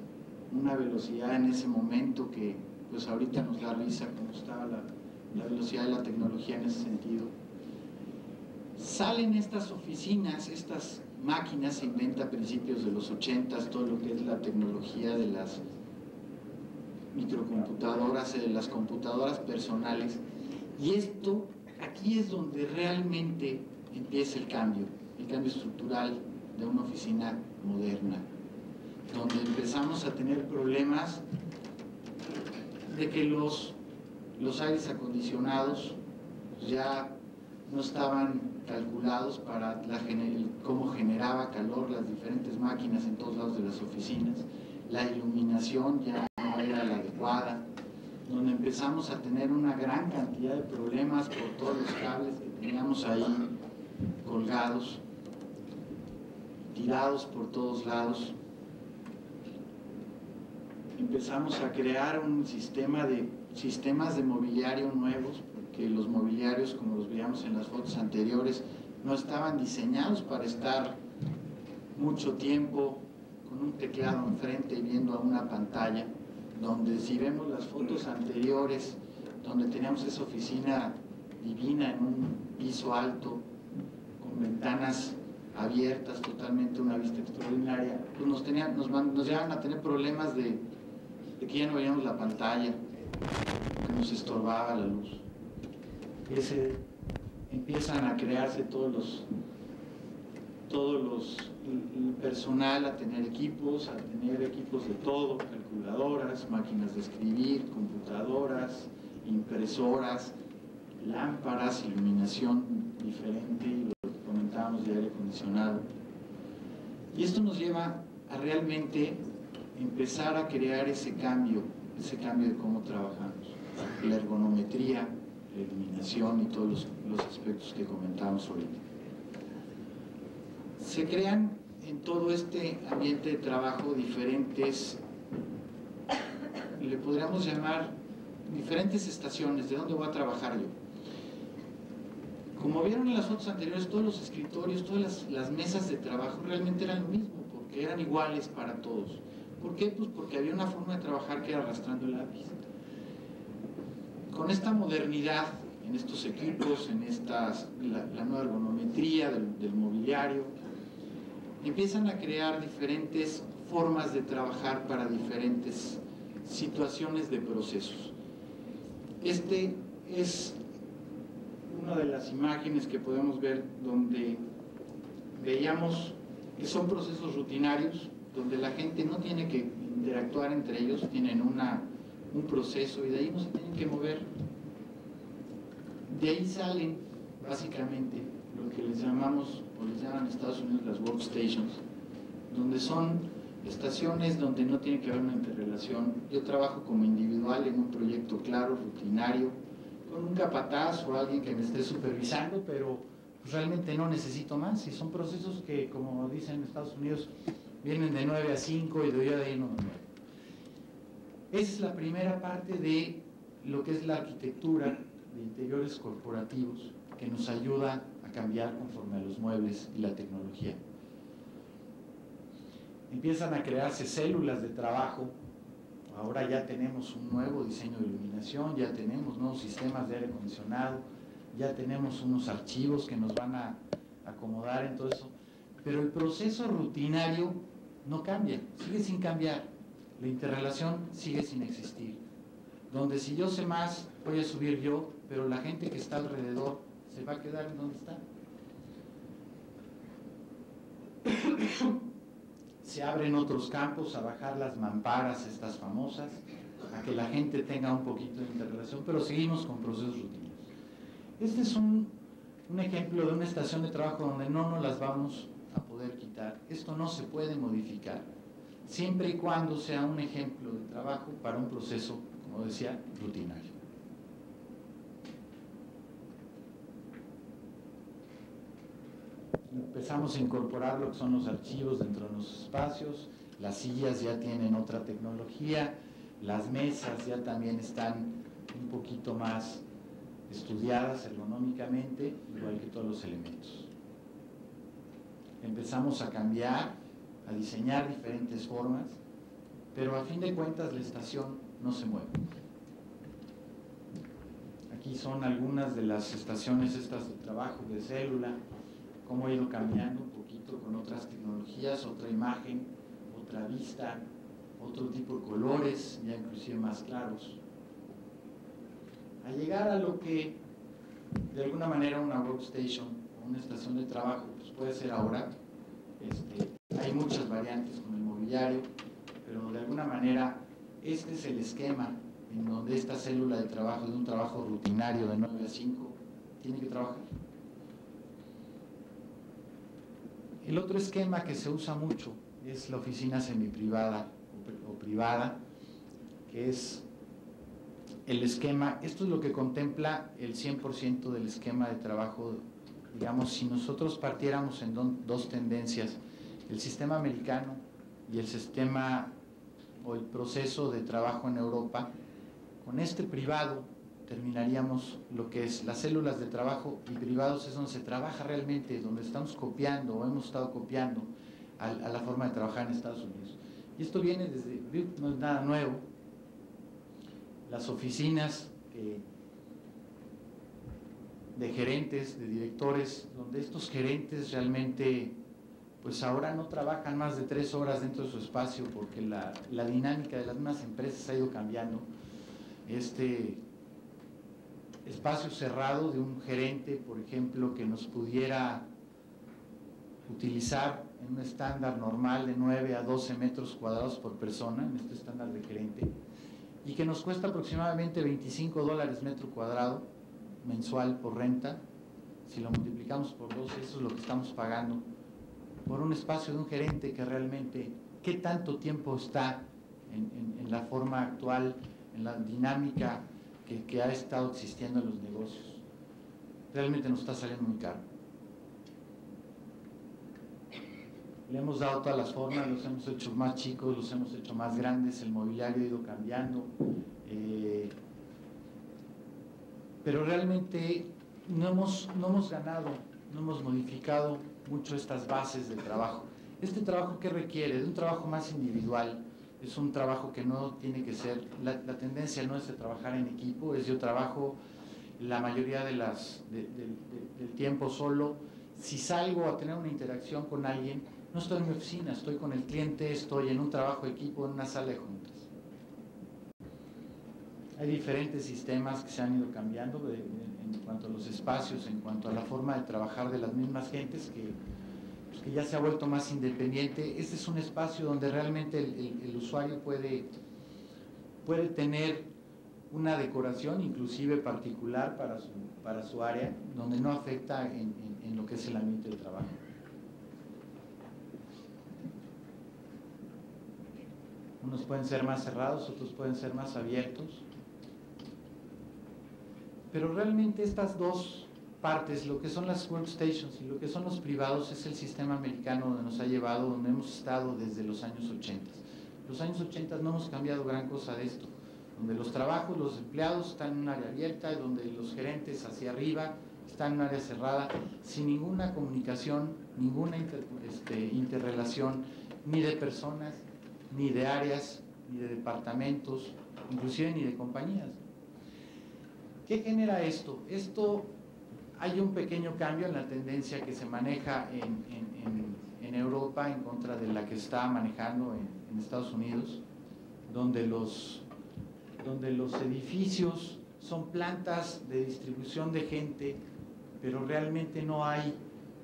una velocidad en ese momento que pues ahorita nos da risa cómo estaba la velocidad de la tecnología en ese sentido. Salen estas oficinas, estas máquinas, se inventa a principios de los 80s todo lo que es la tecnología de las microcomputadoras, de las computadoras personales, y aquí es donde realmente empieza el cambio estructural de una oficina moderna, donde empezamos a tener problemas de que los aires acondicionados ya no estaban calculados para cómo generaba calor las diferentes máquinas en todos lados de las oficinas, la iluminación ya no era la adecuada, donde empezamos a tener una gran cantidad de problemas por todos los cables que teníamos ahí colgados, tirados por todos lados. Empezamos a crear un sistemas de mobiliario nuevos, porque los mobiliarios, como los veíamos en las fotos anteriores, no estaban diseñados para estar mucho tiempo con un teclado enfrente y viendo a una pantalla, donde si vemos las fotos anteriores, donde teníamos esa oficina divina en un piso alto, con ventanas abiertas totalmente, una vista extraordinaria, pues nos llegaban a tener problemas de que ya no veíamos la pantalla, que nos estorbaba la luz. Empiezan a crearse el personal a tener equipos de todo, calculadoras, máquinas de escribir, computadoras, impresoras, lámparas, iluminación diferente, y lo que comentábamos de aire acondicionado. Y esto nos lleva a realmente empezar a crear ese cambio de cómo trabajamos, la ergonometría, la iluminación y todos los aspectos que comentábamos ahorita. Se crean en todo este ambiente de trabajo diferentes, le podríamos llamar diferentes estaciones, de dónde voy a trabajar yo. Como vieron en las fotos anteriores, todos los escritorios, todas las mesas de trabajo realmente eran lo mismo, porque eran iguales para todos. ¿Por qué? Pues porque había una forma de trabajar que era arrastrando el lápiz. Con esta modernidad, en estos equipos, en la nueva ergonometría del mobiliario, empiezan a crear diferentes formas de trabajar para diferentes situaciones de procesos. Este es una de las imágenes que podemos ver donde veíamos que son procesos rutinarios, donde la gente no tiene que interactuar entre ellos, tienen un proceso y de ahí no se tienen que mover. De ahí salen básicamente lo que les llamamos, o les llaman en Estados Unidos las workstations, donde son estaciones donde no tiene que haber una interrelación. Yo trabajo como individual en un proyecto claro, rutinario, con un capataz o alguien que me esté supervisando, pero realmente no necesito más. Y son procesos que, como dicen en Estados Unidos, vienen de 9 a 5 y de ahí no. Esa es la primera parte de lo que es la arquitectura de interiores corporativos, que nos ayuda a cambiar conforme a los muebles y la tecnología. Empiezan a crearse células de trabajo. Ahora ya tenemos un nuevo diseño de iluminación, ya tenemos nuevos sistemas de aire acondicionado, ya tenemos unos archivos que nos van a acomodar en todo eso. Pero el proceso rutinario no cambia, sigue sin cambiar. La interrelación sigue sin existir. Donde si yo sé más, voy a subir yo, pero la gente que está alrededor se va a quedar en donde está. Se abren otros campos a bajar las mamparas, estas famosas, a que la gente tenga un poquito de interrelación, pero seguimos con procesos rutinos. Este es un ejemplo de una estación de trabajo donde no nos las vamos a poder quitar. Esto no se puede modificar, siempre y cuando sea un ejemplo de trabajo para un proceso, como decía, rutinario. Empezamos a incorporar lo que son los archivos dentro de los espacios, las sillas ya tienen otra tecnología, las mesas ya también están un poquito más estudiadas ergonómicamente, igual que todos los elementos. Empezamos a cambiar, a diseñar diferentes formas, pero a fin de cuentas la estación no se mueve. Aquí son algunas de las estaciones estas de trabajo de célula, cómo ha ido cambiando un poquito con otras tecnologías, otra imagen, otra vista, otro tipo de colores, ya inclusive más claros. A llegar a lo que de alguna manera una workstation o una estación de trabajo pues puede ser ahora. Hay muchas variantes con el mobiliario, pero de alguna manera este es el esquema en donde esta célula de trabajo, de un trabajo rutinario de 9 a 5, tiene que trabajar. El otro esquema que se usa mucho es la oficina semiprivada o privada, que es el esquema. Esto es lo que contempla el 100% del esquema de trabajo. Digamos, si nosotros partiéramos en dos tendencias, el sistema americano y el sistema o el proceso de trabajo en Europa, con este privado terminaríamos lo que es las células de trabajo, y privados es donde se trabaja realmente, donde estamos copiando o hemos estado copiando a la forma de trabajar en Estados Unidos. Y esto viene desde, no es nada nuevo, las oficinas de gerentes, de directores, donde estos gerentes realmente pues ahora no trabajan más de 3 horas dentro de su espacio porque la dinámica de las mismas empresas ha ido cambiando. Este espacio cerrado de un gerente, por ejemplo, que nos pudiera utilizar en un estándar normal de 9 a 12 metros cuadrados por persona, en este estándar de gerente, y que nos cuesta aproximadamente $25 metro cuadrado mensual por renta. Si lo multiplicamos por 12, eso es lo que estamos pagando por un espacio de un gerente que realmente, ¿qué tanto tiempo está en la forma actual, en la dinámica que ha estado existiendo en los negocios? Realmente nos está saliendo muy caro. Le hemos dado todas las formas, los hemos hecho más chicos, los hemos hecho más grandes, el mobiliario ha ido cambiando, pero realmente no hemos ganado, no hemos modificado mucho estas bases de trabajo. Este trabajo, ¿qué requiere? De un trabajo más individual, es un trabajo que no tiene que ser, la tendencia no es de trabajar en equipo, es yo trabajo la mayoría del tiempo solo. Si salgo a tener una interacción con alguien, no estoy en mi oficina, estoy con el cliente, estoy en un trabajo de equipo, en una sala de juntas. Hay diferentes sistemas que se han ido cambiando en cuanto a los espacios, en cuanto a la forma de trabajar de las mismas gentes que ya se ha vuelto más independiente. Este es un espacio donde realmente el usuario puede tener una decoración inclusive particular para su área, donde no afecta en lo que es el ambiente de trabajo. Unos pueden ser más cerrados, otros pueden ser más abiertos. Pero realmente estas dos partes, lo que son las workstations y lo que son los privados, es el sistema americano donde nos ha llevado, donde hemos estado desde los años 80. Los años 80 no hemos cambiado gran cosa de esto, donde los trabajos, los empleados están en un área abierta, donde los gerentes hacia arriba están en un área cerrada, sin ninguna comunicación, ninguna interrelación, ni de personas, ni de áreas, ni de departamentos, inclusive ni de compañías. ¿Qué genera esto? Hay un pequeño cambio en la tendencia que se maneja en Europa en contra de la que está manejando en Estados Unidos, donde los edificios son plantas de distribución de gente, pero realmente no hay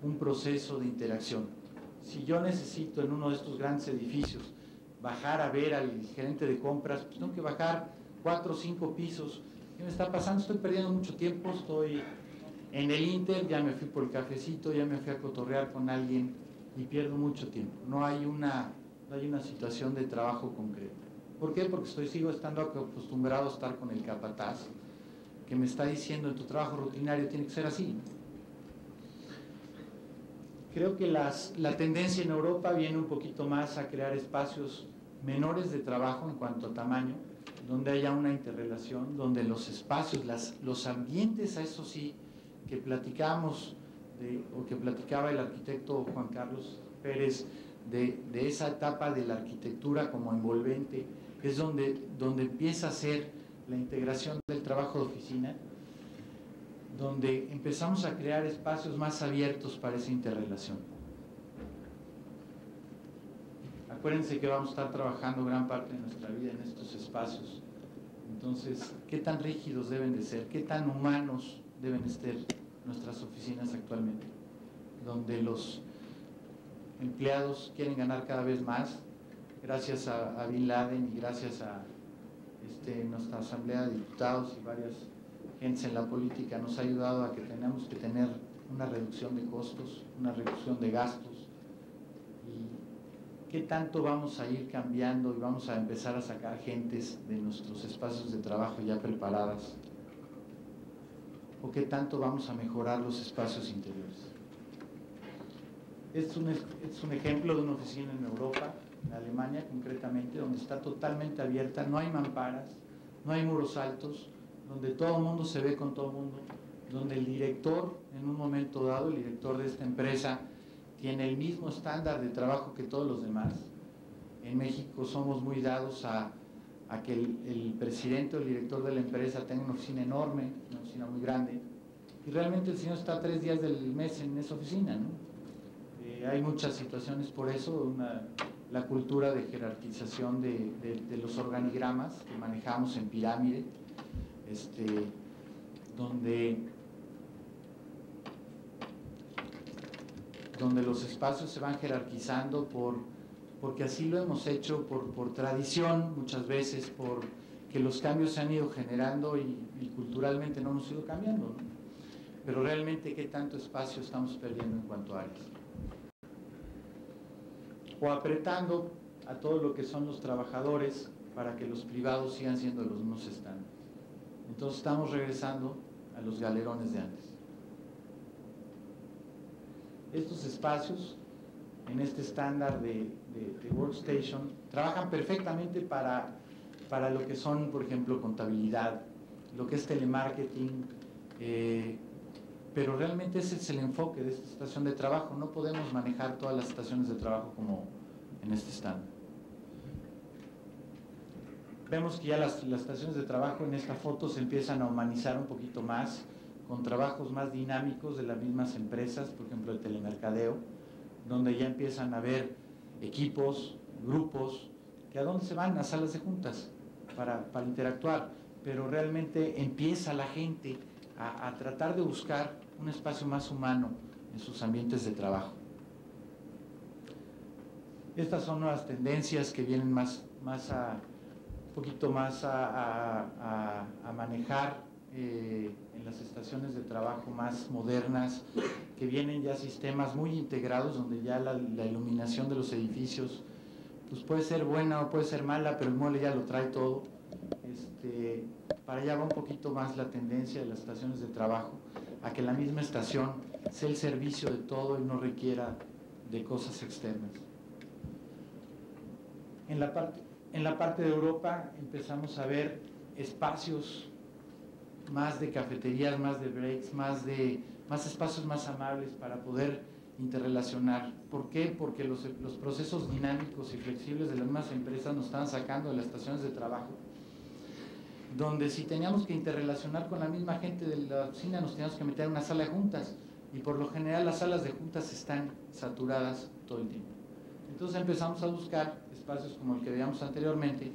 un proceso de interacción. Si yo necesito en uno de estos grandes edificios bajar a ver al gerente de compras, pues tengo que bajar 4 o 5 pisos. ¿Qué me está pasando? Estoy perdiendo mucho tiempo, estoy en el Inter, ya me fui por el cafecito, ya me fui a cotorrear con alguien y pierdo mucho tiempo. No hay una situación de trabajo concreto. ¿Por qué? Porque sigo estando acostumbrado a estar con el capataz, que me está diciendo, en tu trabajo rutinario tiene que ser así. Creo que la tendencia en Europa viene un poquito más a crear espacios menores de trabajo en cuanto a tamaño, donde haya una interrelación, donde los espacios, los ambientes, a eso sí, que platicamos, o que platicaba el arquitecto Juan Carlos Pérez, de esa etapa de la arquitectura como envolvente, es donde empieza a ser la integración del trabajo de oficina, donde empezamos a crear espacios más abiertos para esa interrelación. Acuérdense que vamos a estar trabajando gran parte de nuestra vida en estos espacios. Entonces, ¿qué tan rígidos deben de ser? ¿Qué tan humanos deben ser nuestras oficinas actualmente? Donde los empleados quieren ganar cada vez más, gracias a Bin Laden y gracias a nuestra Asamblea de Diputados y varias gentes en la política nos ha ayudado a que tenemos que tener una reducción de costos, una reducción de gastos. Y qué tanto vamos a ir cambiando y vamos a empezar a sacar gentes de nuestros espacios de trabajo ya preparadas, o qué tanto vamos a mejorar los espacios interiores. Es un ejemplo de una oficina en Europa, en Alemania concretamente, donde está totalmente abierta, no hay mamparas, no hay muros altos, donde todo el mundo se ve con todo el mundo, donde el director, en un momento dado, el director de esta empresa, tiene el mismo estándar de trabajo que todos los demás. En México somos muy dados a que el presidente o el director de la empresa tenga una oficina enorme, una oficina muy grande, y realmente el señor está 3 días del mes en esa oficina, ¿no? Hay muchas situaciones por eso, la cultura de jerarquización de los organigramas que manejamos en pirámide, donde los espacios se van jerarquizando porque así lo hemos hecho por tradición, muchas veces porque los cambios se han ido generando y culturalmente no hemos ido cambiando, ¿no? Pero realmente, ¿qué tanto espacio estamos perdiendo en cuanto a áreas? O apretando a todo lo que son los trabajadores para que los privados sigan siendo los mismos estándares. Entonces estamos regresando a los galerones de antes. Estos espacios, en este estándar de workstation, trabajan perfectamente para lo que son, por ejemplo, contabilidad, lo que es telemarketing, pero realmente ese es el enfoque de esta estación de trabajo. No podemos manejar todas las estaciones de trabajo como en este estándar. Vemos que ya las estaciones de trabajo en esta foto se empiezan a humanizar un poquito más, con trabajos más dinámicos de las mismas empresas, por ejemplo el telemercadeo, donde ya empiezan a haber equipos, grupos, que a dónde se van, a salas de juntas para interactuar, pero realmente empieza la gente a tratar de buscar un espacio más humano en sus ambientes de trabajo. Estas son nuevas tendencias que vienen un poquito más a manejar en las estaciones de trabajo más modernas, que vienen ya sistemas muy integrados, donde ya la iluminación de los edificios pues puede ser buena o puede ser mala, pero el mueble ya lo trae todo. Para allá va un poquito más la tendencia de las estaciones de trabajo, a que la misma estación sea el servicio de todo y no requiera de cosas externas. En la parte de Europa empezamos a ver espacios más de cafeterías, más de breaks, más espacios más amables para poder interrelacionar. ¿Por qué? Porque los procesos dinámicos y flexibles de las mismas empresas nos están sacando de las estaciones de trabajo, donde si teníamos que interrelacionar con la misma gente de la oficina nos teníamos que meter en una sala de juntas, y por lo general las salas de juntas están saturadas todo el tiempo. Entonces empezamos a buscar espacios como el que veíamos anteriormente,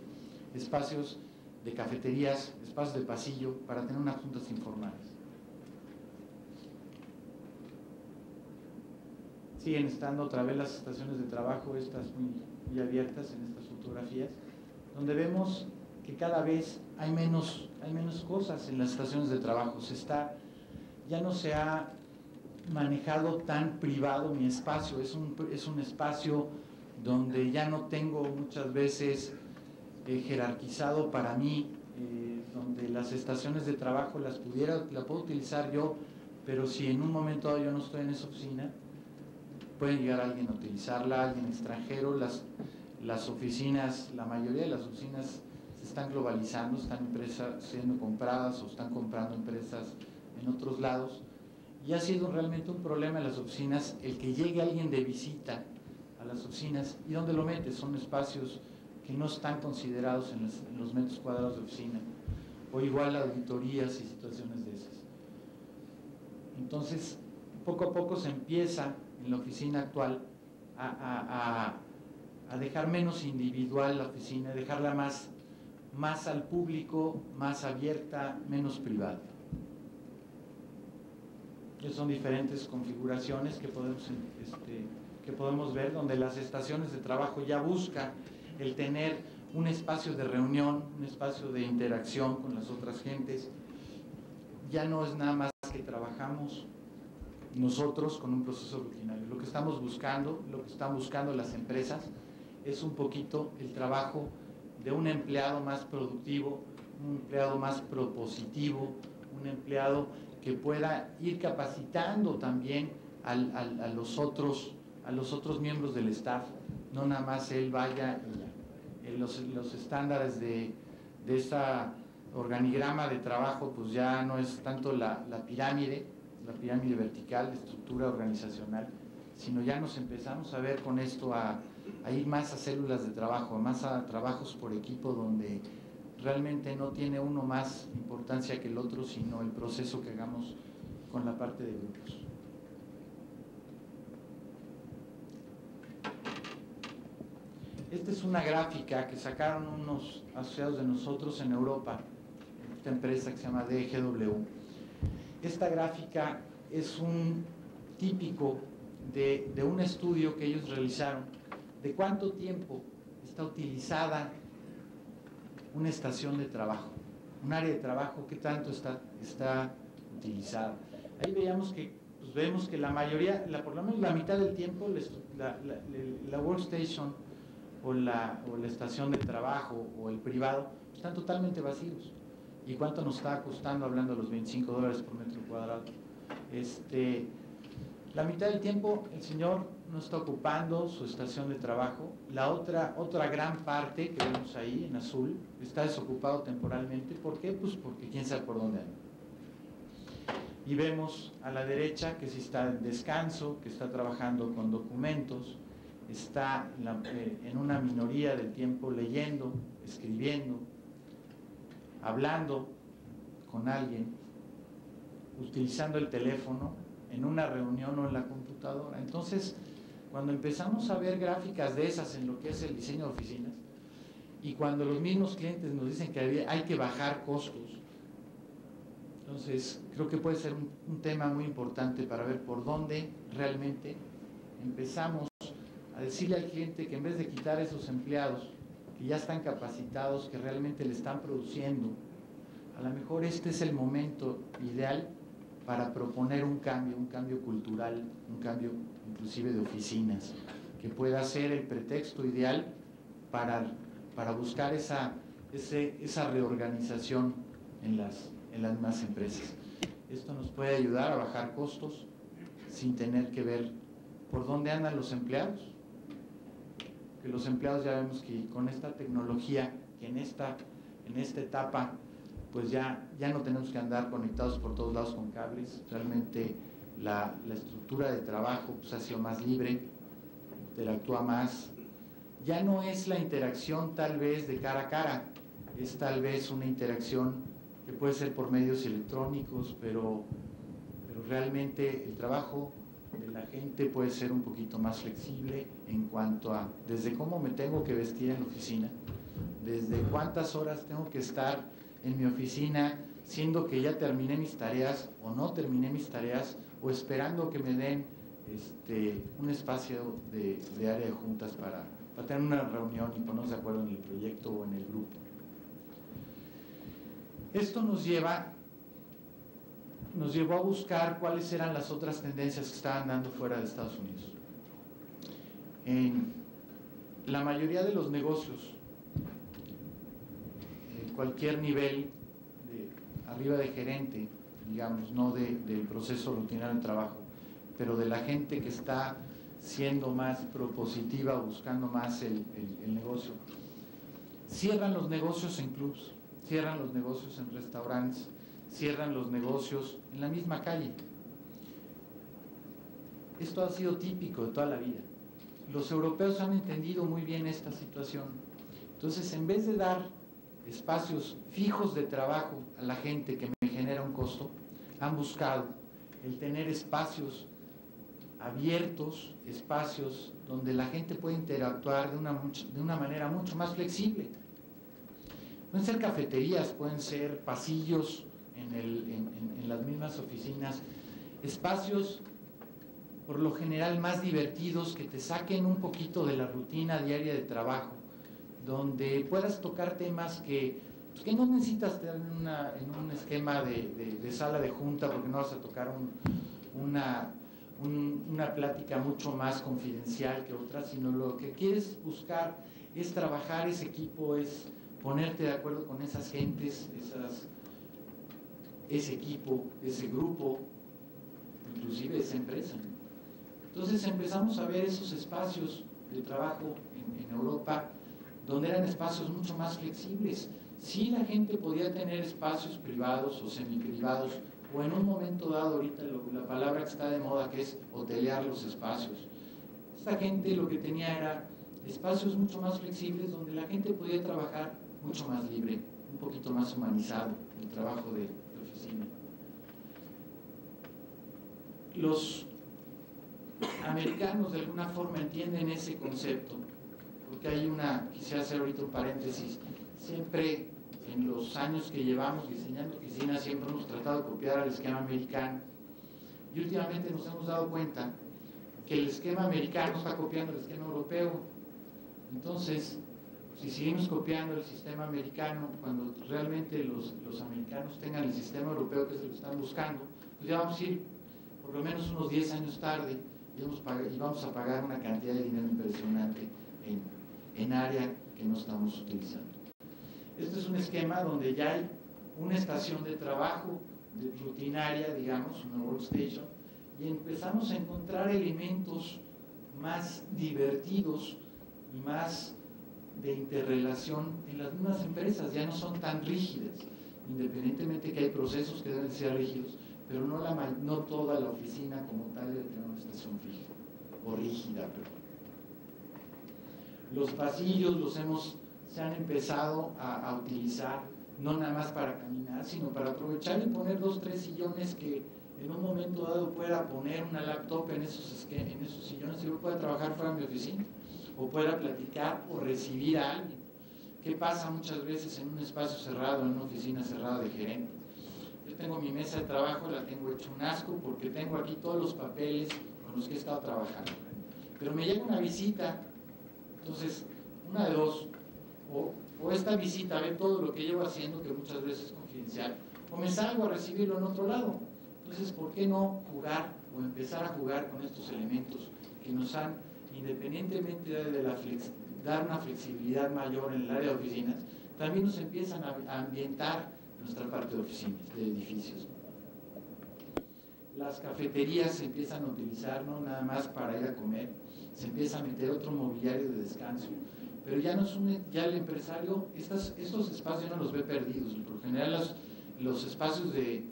espacios de cafeterías, espacios de pasillo, para tener unas juntas informales. Siguen estando otra vez las estaciones de trabajo, estas muy abiertas en estas fotografías, donde vemos que cada vez hay menos cosas en las estaciones de trabajo. Ya no se ha manejado tan privado mi espacio, es un espacio donde ya no tengo muchas veces jerarquizado para mí, donde las estaciones de trabajo la puedo utilizar yo, pero si en un momento dado yo no estoy en esa oficina, puede llegar alguien a utilizarla, alguien extranjero. Las oficinas, la mayoría de las oficinas se están globalizando, están empresas siendo compradas o están comprando empresas en otros lados, y ha sido realmente un problema en las oficinas el que llegue alguien de visita a las oficinas. ¿Y dónde lo metes? Son espacios que no están considerados en los metros cuadrados de oficina, o igual auditorías y situaciones de esas. Entonces, poco a poco se empieza en la oficina actual a dejar menos individual la oficina, dejarla más al público, más abierta, menos privada. Son diferentes configuraciones que podemos ver, donde las estaciones de trabajo ya buscan el tener un espacio de reunión, un espacio de interacción con las otras gentes. Ya no es nada más que trabajamos nosotros con un proceso rutinario. Lo que estamos buscando, lo que están buscando las empresas, es un poquito el trabajo de un empleado más productivo, un empleado más propositivo, un empleado que pueda ir capacitando también a los otros miembros del staff, no nada más él vaya y los estándares de esta organigrama de trabajo, pues ya no es tanto la pirámide vertical, de estructura organizacional, sino ya nos empezamos a ver con esto a ir más a células de trabajo, más a trabajos por equipo, donde realmente no tiene uno más importancia que el otro, sino el proceso que hagamos con la parte de grupos. Esta es una gráfica que sacaron unos asociados de nosotros en Europa, esta empresa que se llama DGW. Esta gráfica es un típico de un estudio que ellos realizaron de cuánto tiempo está utilizada una estación de trabajo, un área de trabajo, qué tanto está utilizada. Ahí veíamos que, pues vemos que la mayoría, por lo menos la mitad del tiempo, la workstation o la estación de trabajo o el privado están totalmente vacíos. ¿Y cuánto nos está costando, hablando de los $25 por metro cuadrado? La mitad del tiempo el señor no está ocupando su estación de trabajo. La otra gran parte que vemos ahí en azul está desocupado temporalmente. ¿Por qué? Pues porque quién sabe por dónde anda. Y vemos a la derecha que sí está en descanso, que está trabajando con documentos, está en una minoría del tiempo leyendo, escribiendo, hablando con alguien, utilizando el teléfono en una reunión o en la computadora. Entonces, cuando empezamos a ver gráficas de esas en lo que es el diseño de oficinas, y cuando los mismos clientes nos dicen que hay que bajar costos, entonces creo que puede ser un tema muy importante para ver por dónde realmente empezamos a decirle al cliente que en vez de quitar esos empleados que ya están capacitados, que realmente le están produciendo, a lo mejor este es el momento ideal para proponer un cambio cultural, un cambio inclusive de oficinas, que pueda ser el pretexto ideal para buscar esa reorganización en las demás empresas. Esto nos puede ayudar a bajar costos sin tener que ver por dónde andan los empleados. Que los empleados ya vemos que con esta tecnología, que en esta etapa pues ya no tenemos que andar conectados por todos lados con cables. Realmente la estructura de trabajo pues ha sido más libre, interactúa más. Ya no es la interacción tal vez de cara a cara, es tal vez una interacción que puede ser por medios electrónicos, pero realmente el trabajo de la gente puede ser un poquito más flexible en cuanto a desde cómo me tengo que vestir en la oficina, desde cuántas horas tengo que estar en mi oficina, siendo que ya terminé mis tareas o no terminé mis tareas, o esperando que me den un espacio de área de juntas para tener una reunión y ponernos de acuerdo en el proyecto o en el grupo. Esto nos llevó a buscar cuáles eran las otras tendencias que estaban dando fuera de Estados Unidos. En la mayoría de los negocios, cualquier nivel arriba de gerente, digamos, no del proceso rutinario de trabajo, pero de la gente que está siendo más propositiva, buscando más el negocio, cierran los negocios en clubs, cierran los negocios en restaurantes, cierran los negocios en la misma calle. Esto ha sido típico de toda la vida. Los europeos han entendido muy bien esta situación. Entonces, en vez de dar espacios fijos de trabajo a la gente que me genera un costo, han buscado el tener espacios abiertos, espacios donde la gente puede interactuar de una manera mucho más flexible. Pueden ser cafeterías, pueden ser pasillos en las mismas oficinas, espacios por lo general más divertidos que te saquen un poquito de la rutina diaria de trabajo, donde puedas tocar temas que no necesitas estar en un esquema de sala de junta, porque no vas a tocar una plática mucho más confidencial que otra, sino lo que quieres buscar es trabajar ese equipo, es ponerte de acuerdo con esas gentes, ese equipo, ese grupo, inclusive esa empresa. Entonces empezamos a ver esos espacios de trabajo en Europa, donde eran espacios mucho más flexibles. Sí, la gente podía tener espacios privados o semiprivados, o en un momento dado, ahorita la palabra que está de moda, que es hotelear los espacios. Esta gente lo que tenía era espacios mucho más flexibles, donde la gente podía trabajar mucho más libre, un poquito más humanizado, el trabajo de oficina. Los americanos de alguna forma entienden ese concepto, porque quisiera hacer ahorita un paréntesis, siempre en los años que llevamos diseñando oficinas, siempre hemos tratado de copiar al esquema americano, y últimamente nos hemos dado cuenta que el esquema americano está copiando el esquema europeo. Entonces, si seguimos copiando el sistema americano, cuando realmente los americanos tengan el sistema europeo que es el que están buscando, pues ya vamos a ir por lo menos unos 10 años tarde y vamos a pagar una cantidad de dinero impresionante en área que no estamos utilizando. Este es un esquema donde ya hay una estación de trabajo rutinaria, digamos, una workstation, y empezamos a encontrar elementos más divertidos y más de interrelación en las mismas empresas, ya no son tan rígidas, independientemente que hay procesos que deben ser rígidos, pero no toda la oficina como tal debe tener una estación fija o rígida. Los pasillos se han empezado a utilizar no nada más para caminar, sino para aprovechar y poner 2 o 3 sillones que en un momento dado pueda poner una laptop en esos sillones y yo pueda trabajar fuera de mi oficina, o pueda platicar o recibir a alguien. ¿Qué pasa muchas veces en un espacio cerrado, en una oficina cerrada de gerente? Yo tengo mi mesa de trabajo, la tengo hecho un asco porque tengo aquí todos los papeles con los que he estado trabajando. Pero me llega una visita, entonces, una de dos, o esta visita ve todo lo que llevo haciendo, que muchas veces es confidencial, o me salgo a recibirlo en otro lado. Entonces, ¿por qué no jugar o empezar a jugar con estos elementos que nos han, independientemente de dar una flexibilidad mayor en el área de oficinas, también nos empiezan a ambientar nuestra parte de oficinas, de edificios? Las cafeterías se empiezan a utilizar no nada más para ir a comer, se empieza a meter otro mobiliario de descanso, pero ya el empresario, estos espacios no los ve perdidos. Por lo general los espacios de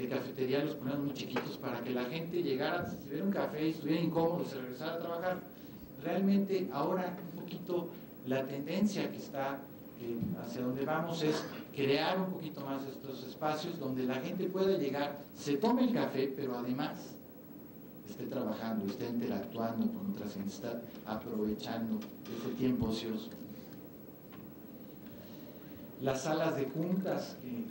cafetería los ponemos muy chiquitos para que la gente llegara, se bebiera un café y estuviera incómodo, se regresara a trabajar. Realmente ahora un poquito la tendencia que está hacia donde vamos es crear un poquito más estos espacios donde la gente pueda llegar, se tome el café, pero además esté trabajando, esté interactuando con otras gente, está aprovechando ese tiempo ocioso. Las salas de juntas, que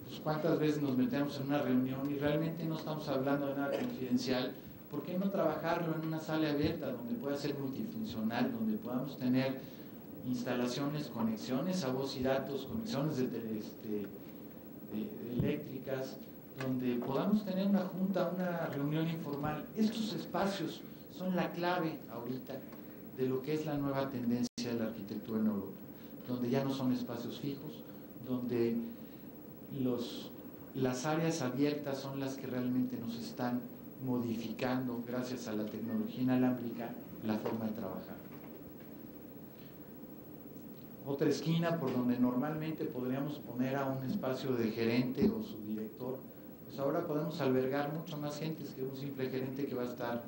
pues cuántas veces nos metemos en una reunión y realmente no estamos hablando de nada confidencial. ¿Por qué no trabajarlo en una sala abierta donde pueda ser multifuncional, donde podamos tener instalaciones, conexiones a voz y datos, conexiones eléctricas, donde podamos tener una junta, una reunión informal? Estos espacios son la clave ahorita de lo que es la nueva tendencia de la arquitectura en Europa, donde ya no son espacios fijos, donde las áreas abiertas son las que realmente nos están modificando, gracias a la tecnología inalámbrica, la forma de trabajar. Otra esquina por donde normalmente podríamos poner a un espacio de gerente o subdirector, pues ahora podemos albergar mucho más gente que un simple gerente que va a estar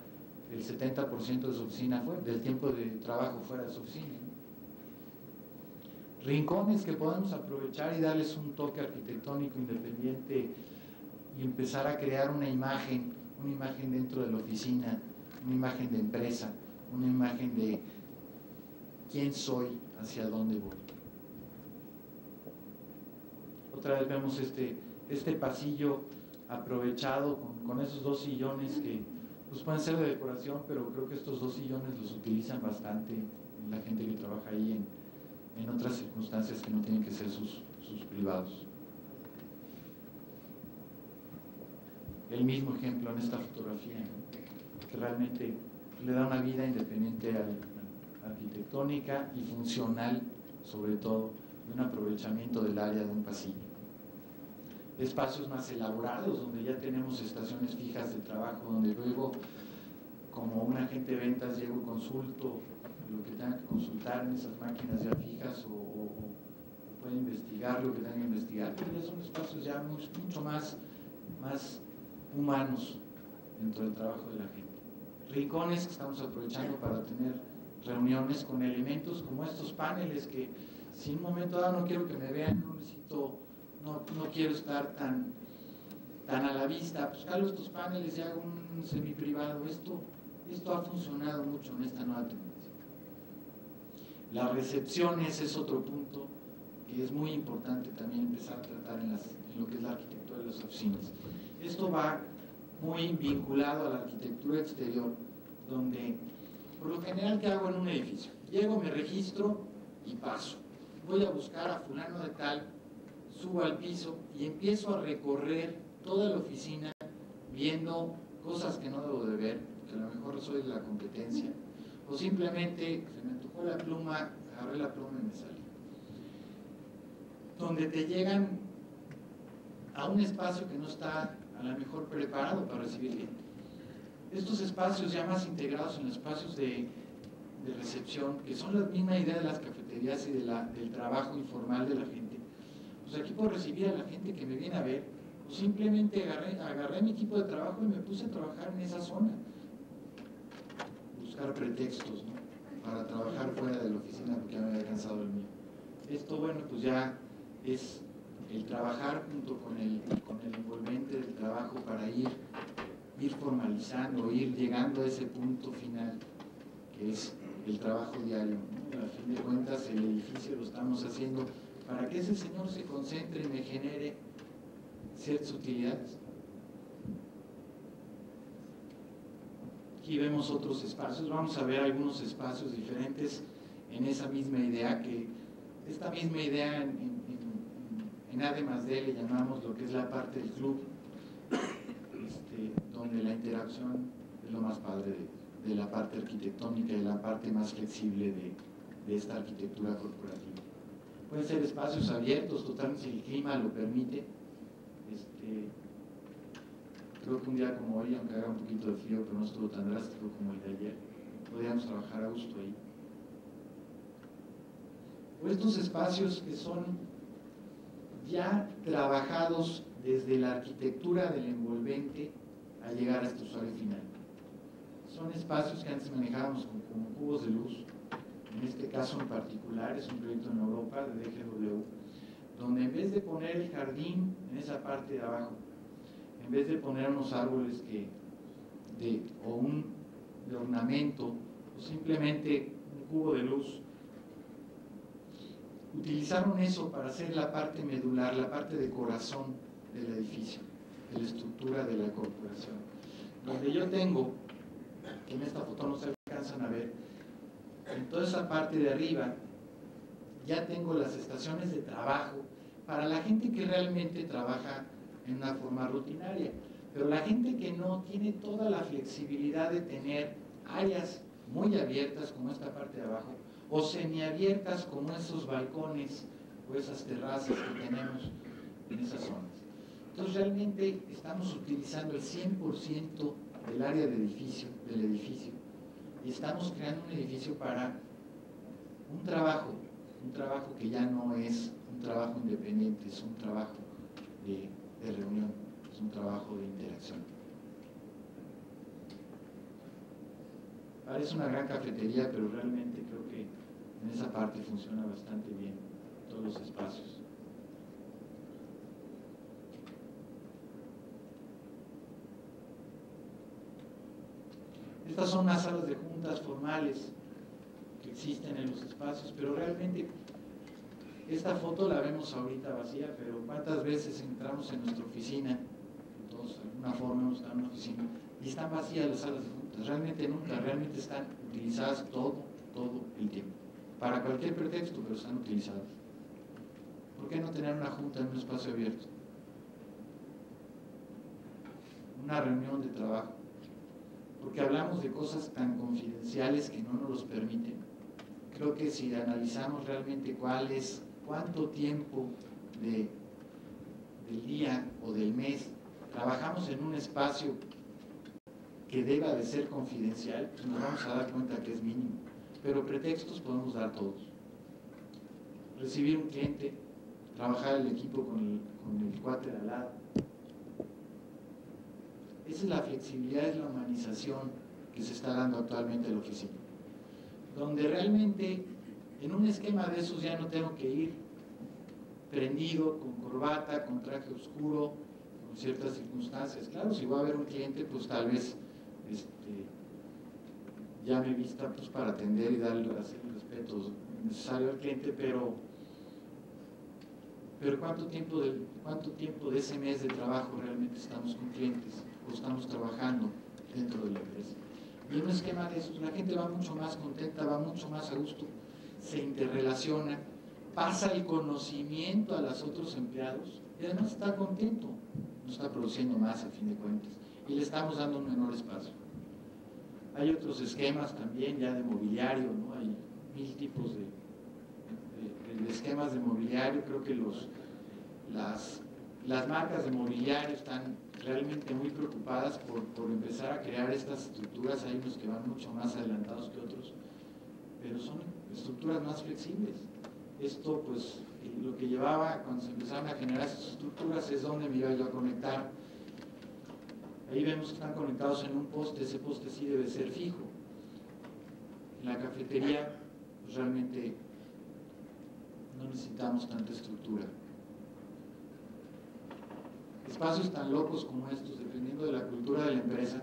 el 70% de su oficina fuera, del tiempo de trabajo fuera de su oficina, ¿no? Rincones que podemos aprovechar y darles un toque arquitectónico independiente y empezar a crear una imagen dentro de la oficina, una imagen de empresa, una imagen de quién soy, hacia dónde voy. Otra vez vemos este pasillo aprovechado con esos 2 sillones que pues pueden ser de decoración, pero creo que estos 2 sillones los utilizan bastante la gente que trabaja ahí en otras circunstancias que no tienen que ser sus privados. El mismo ejemplo en esta fotografía, ¿no? Que realmente le da una vida independiente arquitectónica y funcional, sobre todo, de un aprovechamiento del área de un pasillo. Espacios más elaborados, donde ya tenemos estaciones fijas de trabajo, donde luego, como un agente de ventas, llego y consulto lo que tenga que consultar en esas máquinas ya fijas o puede investigar lo que tenga que investigar, pero ya son espacios ya mucho más humanos dentro del trabajo de la gente. Rincones que estamos aprovechando para tener reuniones con elementos como estos paneles que si en un momento dado no quiero que me vean, no quiero estar tan a la vista, pues jalo estos paneles y hago un semiprivado. Esto ha funcionado mucho en esta nueva tendencia. Las recepciones es otro punto que es muy importante también empezar a tratar en lo que es la arquitectura de las oficinas. Esto va muy vinculado a la arquitectura exterior, donde por lo general, ¿qué hago en un edificio? Llego, me registro y paso. Voy a buscar a fulano de tal, subo al piso y empiezo a recorrer toda la oficina viendo cosas que no debo de ver, que a lo mejor soy de la competencia, o simplemente se me tocó la pluma, agarré la pluma y me salí. Donde te llegan a un espacio que no está a lo mejor preparado para recibir gente. Estos espacios ya más integrados en los espacios de recepción, que son la misma idea de las cafeterías y del trabajo informal de la gente, pues aquí puedo recibir a la gente que me viene a ver, o simplemente agarré mi equipo de trabajo y me puse a trabajar en esa zona. Buscar pretextos, ¿no?, para trabajar fuera de la oficina porque ya me había cansado el mío. Esto, bueno, pues ya es el trabajar junto con el envolvente del trabajo para ir formalizando, ir llegando a ese punto final, que es el trabajo diario, ¿no? A fin de cuentas, el edificio lo estamos haciendo para que ese señor se concentre y me genere ciertas utilidades. Aquí vemos otros espacios, vamos a ver algunos espacios diferentes en esa misma idea, que esta misma idea en A+D le llamamos lo que es la parte del club, donde la interacción es lo más padre de la parte arquitectónica y la parte más flexible de esta arquitectura corporativa. Pueden ser espacios abiertos, totalmente si el clima lo permite. Creo que un día como hoy, aunque haga un poquito de frío, pero no estuvo tan drástico como el de ayer, podríamos trabajar a gusto ahí. O estos espacios que son ya trabajados desde la arquitectura del envolvente a llegar a este usuario final. Son espacios que antes manejábamos como cubos de luz. En este caso en particular es un proyecto en Europa de DGW, donde en vez de poner el jardín en esa parte de abajo, en vez de poner unos árboles de ornamento, o simplemente un cubo de luz, utilizaron eso para hacer la parte medular, la parte de corazón del edificio, de la estructura de la corporación. Donde yo tengo, que en esta foto no se alcanzan a ver, en toda esa parte de arriba, ya tengo las estaciones de trabajo para la gente que realmente trabaja en una forma rutinaria, pero la gente que no tiene toda la flexibilidad de tener áreas muy abiertas como esta parte de abajo, o semiabiertas como esos balcones o esas terrazas que tenemos en esas zonas. Entonces realmente estamos utilizando el 100% del área del edificio y estamos creando un edificio para un trabajo que ya no es un trabajo independiente, es un trabajo de reunión, es un trabajo de interacción. Parece una gran cafetería, pero realmente creo que en esa parte funciona bastante bien todos los espacios. Estas son las salas de juntas formales que existen en los espacios, pero realmente esta foto la vemos ahorita vacía, pero ¿cuántas veces entramos en nuestra oficina? Todos de alguna forma hemos estado en una oficina y están vacías las salas de juntas. Realmente nunca, realmente están utilizadas todo el tiempo. Para cualquier pretexto, pero están utilizadas. ¿Por qué no tener una junta en un espacio abierto? Una reunión de trabajo. Porque hablamos de cosas tan confidenciales que no nos los permiten. Creo que si analizamos realmente cuánto tiempo del día o del mes trabajamos en un espacio que deba de ser confidencial, pues nos vamos a dar cuenta que es mínimo. Pero pretextos podemos dar todos. Recibir un cliente, trabajar el equipo con el cuate de al lado. Esa es la flexibilidad, es la humanización que se está dando actualmente en la oficina. Donde realmente en un esquema de esos ya no tengo que ir prendido, con corbata, con traje oscuro, con ciertas circunstancias. Claro, si va a haber un cliente, pues tal vez ya me vista pues, para atender y darle así respetos necesario al cliente, pero ¿cuánto tiempo de ese mes de trabajo realmente estamos con clientes o estamos trabajando dentro de la empresa? Y un esquema de eso, la gente va mucho más contenta, va mucho más a gusto, se interrelaciona, pasa el conocimiento a los otros empleados y además está contento, no está produciendo más a fin de cuentas y le estamos dando un menor espacio. Hay otros esquemas también ya de mobiliario, ¿no? Hay 1000 tipos de esquemas de mobiliario. Creo que las marcas de mobiliario están realmente muy preocupadas por empezar a crear estas estructuras. Hay unos que van mucho más adelantados que otros, pero son estructuras más flexibles. Esto, pues, lo que llevaba cuando se empezaron a generar esas estructuras es donde me iba yo a conectar. Ahí vemos que están conectados en un poste, ese poste sí debe ser fijo. En la cafetería, pues realmente no necesitamos tanta estructura. Espacios tan locos como estos, dependiendo de la cultura de la empresa,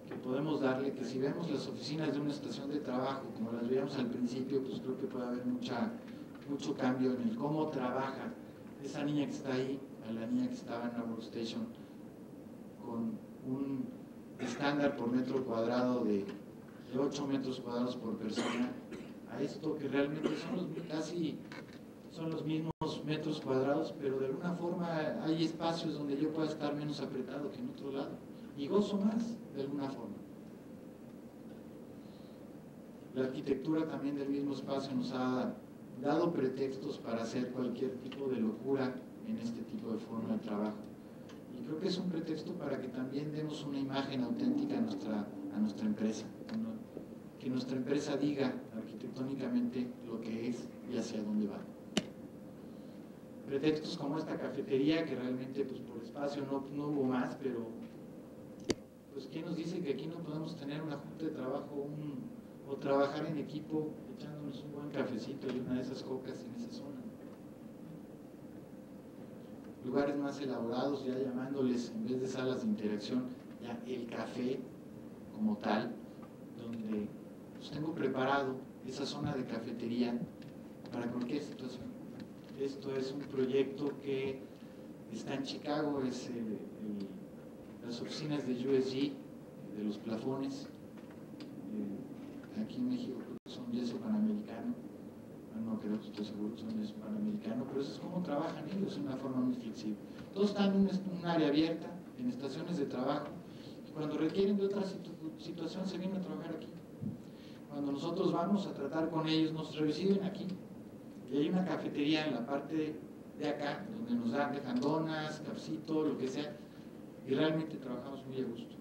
que podemos darle, que si vemos las oficinas de una estación de trabajo, como las veíamos al principio, pues creo que puede haber mucho cambio en el cómo trabaja esa niña que está ahí, a la niña que estaba en la workstation, con un estándar por metro cuadrado de 8 metros cuadrados por persona, a esto que realmente son los mismos metros cuadrados, pero de alguna forma hay espacios donde yo pueda estar menos apretado que en otro lado y gozo más de alguna forma. La arquitectura también del mismo espacio nos ha dado pretextos para hacer cualquier tipo de locura en este tipo de forma de trabajo. Y creo que es un pretexto para que también demos una imagen auténtica a nuestra empresa, que nuestra empresa diga arquitectónicamente lo que es y hacia dónde va. Pretextos como esta cafetería, que realmente pues por espacio no hubo más, pero pues ¿quién nos dice que aquí no podemos tener una junta de trabajo o trabajar en equipo echándonos un buen cafecito y una de esas cocas en esa zona? Lugares más elaborados, ya llamándoles, en vez de salas de interacción, ya el café como tal, donde pues tengo preparado esa zona de cafetería para cualquier situación. Esto es un proyecto que está en Chicago, es las oficinas de USG, de los plafones. Aquí en México creo que son yeso panamericano, no creo, estoy seguro que son yeso panamericano, pero eso es como trabajan ellos, de una forma muy flexible. Todos están en un área abierta, en estaciones de trabajo, y cuando requieren de otra situación se vienen a trabajar aquí. Cuando nosotros vamos a tratar con ellos, nos reciben aquí. Y hay una cafetería en la parte de acá, donde nos dejan donas, cafecito, lo que sea, y realmente trabajamos muy a gusto.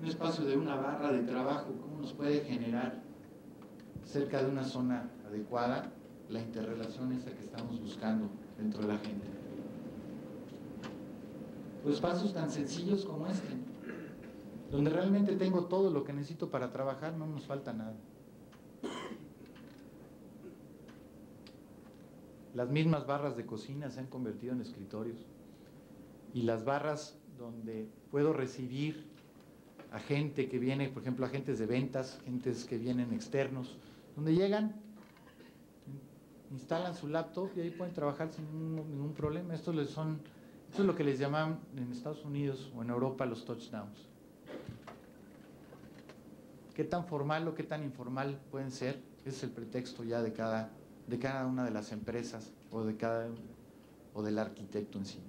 Un espacio de una barra de trabajo, ¿cómo nos puede generar cerca de una zona adecuada la interrelación esa que estamos buscando dentro de la gente? Pues espacios tan sencillos como este, donde realmente tengo todo lo que necesito para trabajar, no nos falta nada. Las mismas barras de cocina se han convertido en escritorios y las barras donde puedo recibir a gente que viene, por ejemplo, agentes de ventas, gentes que vienen externos, donde llegan, instalan su laptop y ahí pueden trabajar sin ningún problema. Esto es lo que les llaman en Estados Unidos o en Europa los touchdowns. ¿Qué tan formal o qué tan informal pueden ser? Ese es el pretexto ya de cada una de las empresas o del arquitecto en sí.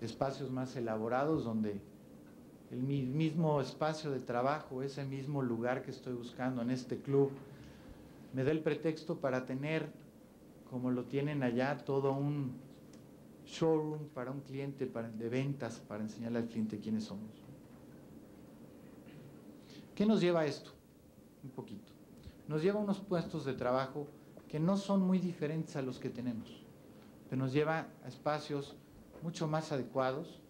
Espacios más elaborados donde el mismo espacio de trabajo, ese mismo lugar que estoy buscando en este club, me da el pretexto para tener, como lo tienen allá, todo un showroom para un cliente de ventas, para enseñarle al cliente quiénes somos. ¿Qué nos lleva a esto? Un poquito. Nos lleva a unos puestos de trabajo que no son muy diferentes a los que tenemos, pero nos lleva a espacios mucho más adecuados,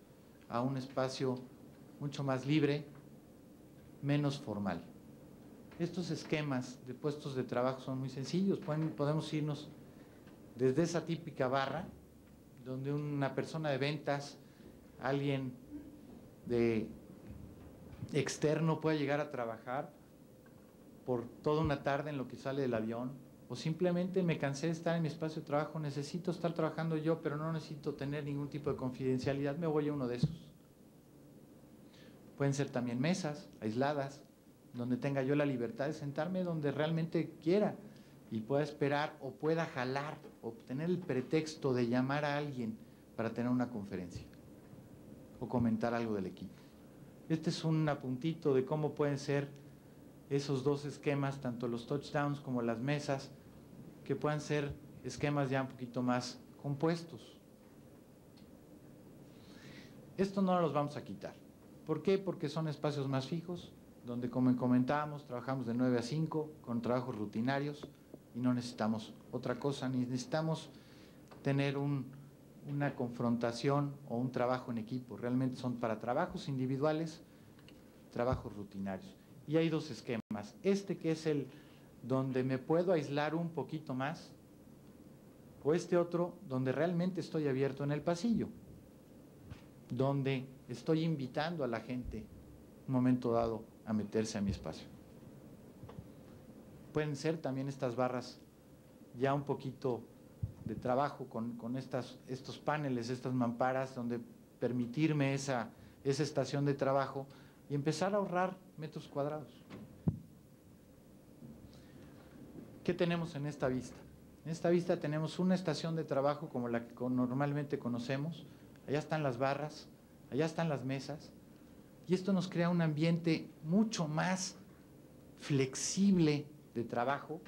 a un espacio mucho más libre, menos formal. Estos esquemas de puestos de trabajo son muy sencillos. Podemos irnos desde esa típica barra, donde una persona de ventas, alguien de externo puede llegar a trabajar por toda una tarde en lo que sale del avión, o simplemente me cansé de estar en mi espacio de trabajo, necesito estar trabajando yo, pero no necesito tener ningún tipo de confidencialidad, me voy a uno de esos. Pueden ser también mesas aisladas, donde tenga yo la libertad de sentarme donde realmente quiera y pueda esperar o pueda jalar o tener el pretexto de llamar a alguien para tener una conferencia o comentar algo del equipo. Este es un apuntito de cómo pueden ser esos dos esquemas, tanto los touchdowns como las mesas, que puedan ser esquemas ya un poquito más compuestos. Esto no los vamos a quitar. ¿Por qué? Porque son espacios más fijos, donde, como comentábamos, trabajamos de 9 a 5 con trabajos rutinarios y no necesitamos otra cosa, ni necesitamos tener una confrontación o un trabajo en equipo. Realmente son para trabajos individuales, trabajos rutinarios. Y hay dos esquemas. Este que es el donde me puedo aislar un poquito más, o este otro donde realmente estoy abierto en el pasillo, donde estoy invitando a la gente en un momento dado a meterse a mi espacio. Pueden ser también estas barras ya un poquito de trabajo con estos paneles, estas mamparas, donde permitirme esa estación de trabajo y empezar a ahorrar metros cuadrados. ¿Qué tenemos en esta vista? En esta vista tenemos una estación de trabajo como la que normalmente conocemos. Allá están las barras, allá están las mesas, y esto nos crea un ambiente mucho más flexible de trabajo,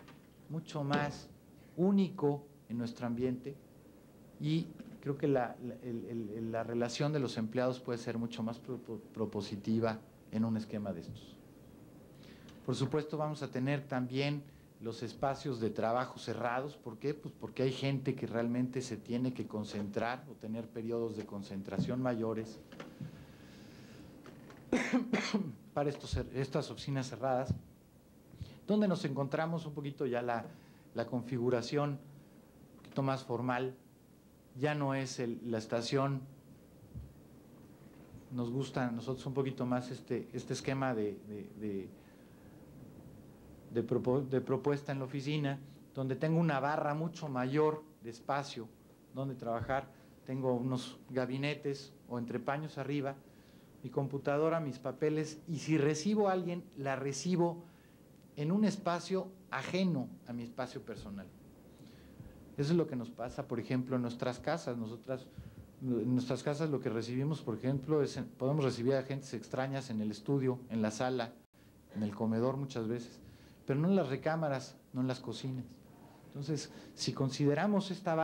mucho más único en nuestro ambiente, y creo que la relación de los empleados puede ser mucho más propositiva en un esquema de estos. Por supuesto, vamos a tener también los espacios de trabajo cerrados. ¿Por qué? Pues porque hay gente que realmente se tiene que concentrar o tener periodos de concentración mayores para estas oficinas cerradas, donde nos encontramos un poquito ya la configuración un poquito más formal. Ya no es la estación, nos gusta a nosotros un poquito más este esquema de propuesta en la oficina, donde tengo una barra mucho mayor de espacio donde trabajar, tengo unos gabinetes o entrepaños arriba, mi computadora, mis papeles, y si recibo a alguien, la recibo en un espacio ajeno a mi espacio personal. Eso es lo que nos pasa, por ejemplo, en nuestras casas. En nuestras casas lo que recibimos, por ejemplo, podemos recibir a gentes extrañas en el estudio, en la sala, en el comedor muchas veces, pero no en las recámaras, no en las cocinas. Entonces, si consideramos esta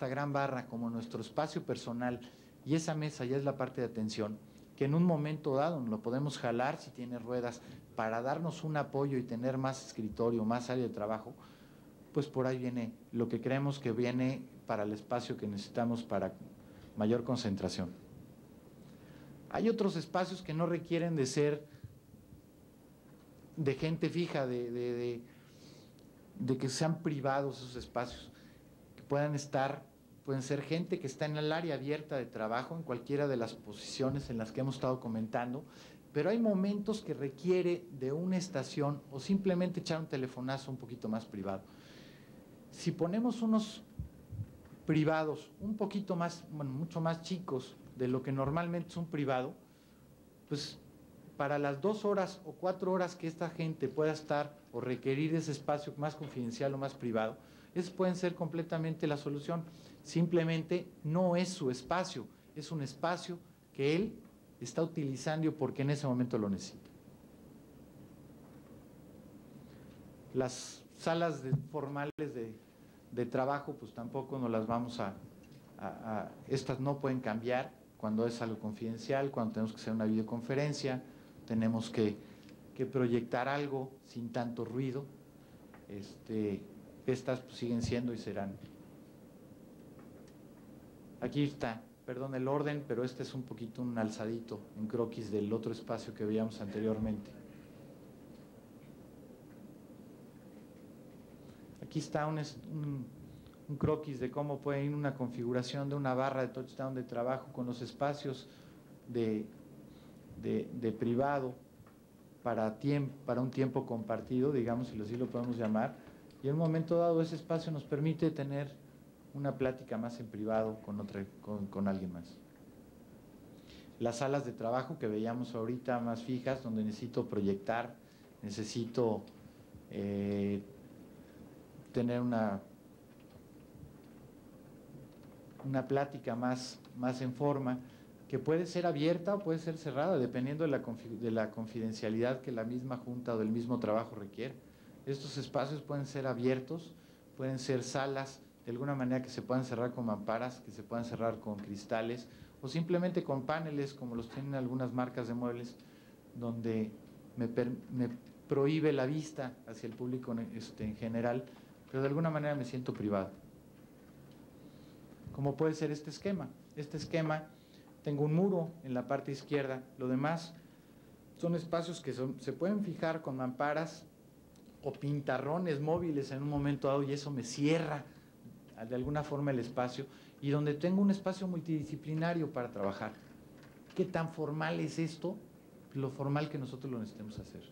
gran barra como nuestro espacio personal, y esa mesa ya es la parte de atención, que en un momento dado lo podemos jalar si tiene ruedas para darnos un apoyo y tener más escritorio, más área de trabajo, pues por ahí viene lo que creemos que viene para el espacio que necesitamos para mayor concentración. Hay otros espacios que no requieren de ser de gente fija, de que sean privados esos espacios, que pueden ser gente que está en el área abierta de trabajo, en cualquiera de las posiciones en las que hemos estado comentando, pero hay momentos que requiere de una estación o simplemente echar un telefonazo un poquito más privado. Si ponemos unos privados un poquito más, mucho más chicos de lo que normalmente es un privado, pues para las 2 horas o 4 horas que esta gente pueda estar o requerir ese espacio más confidencial o más privado, esos pueden ser completamente la solución. Simplemente no es su espacio, es un espacio que él está utilizando porque en ese momento lo necesita. Las salas formales de trabajo, pues tampoco nos las vamos estas no pueden cambiar cuando es algo confidencial, cuando tenemos que hacer una videoconferencia, tenemos que proyectar algo sin tanto ruido. Estas pues siguen siendo y serán. Aquí está, perdón el orden, pero este es un poquito un alzadito en croquis del otro espacio que veíamos anteriormente. Aquí está un croquis de cómo puede ir una configuración de una barra de touchdown de trabajo con los espacios de privado para un tiempo compartido, digamos, si así lo podemos llamar, y en un momento dado ese espacio nos permite tener una plática más en privado con alguien más. Las salas de trabajo que veíamos ahorita más fijas, donde necesito proyectar, necesito tener una plática más en forma, que puede ser abierta o puede ser cerrada, dependiendo de la confidencialidad que la misma junta o del mismo trabajo requiere. Estos espacios pueden ser abiertos, pueden ser salas, de alguna manera que se puedan cerrar con mamparas, que se puedan cerrar con cristales, o simplemente con paneles, como los tienen algunas marcas de muebles, donde me prohíbe la vista hacia el público en general, pero de alguna manera me siento privado. ¿Cómo puede ser este esquema? Este esquema, tengo un muro en la parte izquierda, lo demás son espacios que se pueden fijar con mamparas o pintarrones móviles en un momento dado, y eso me cierra de alguna forma el espacio, y donde tengo un espacio multidisciplinario para trabajar. ¿Qué tan formal es esto? Lo formal que nosotros lo necesitemos hacer.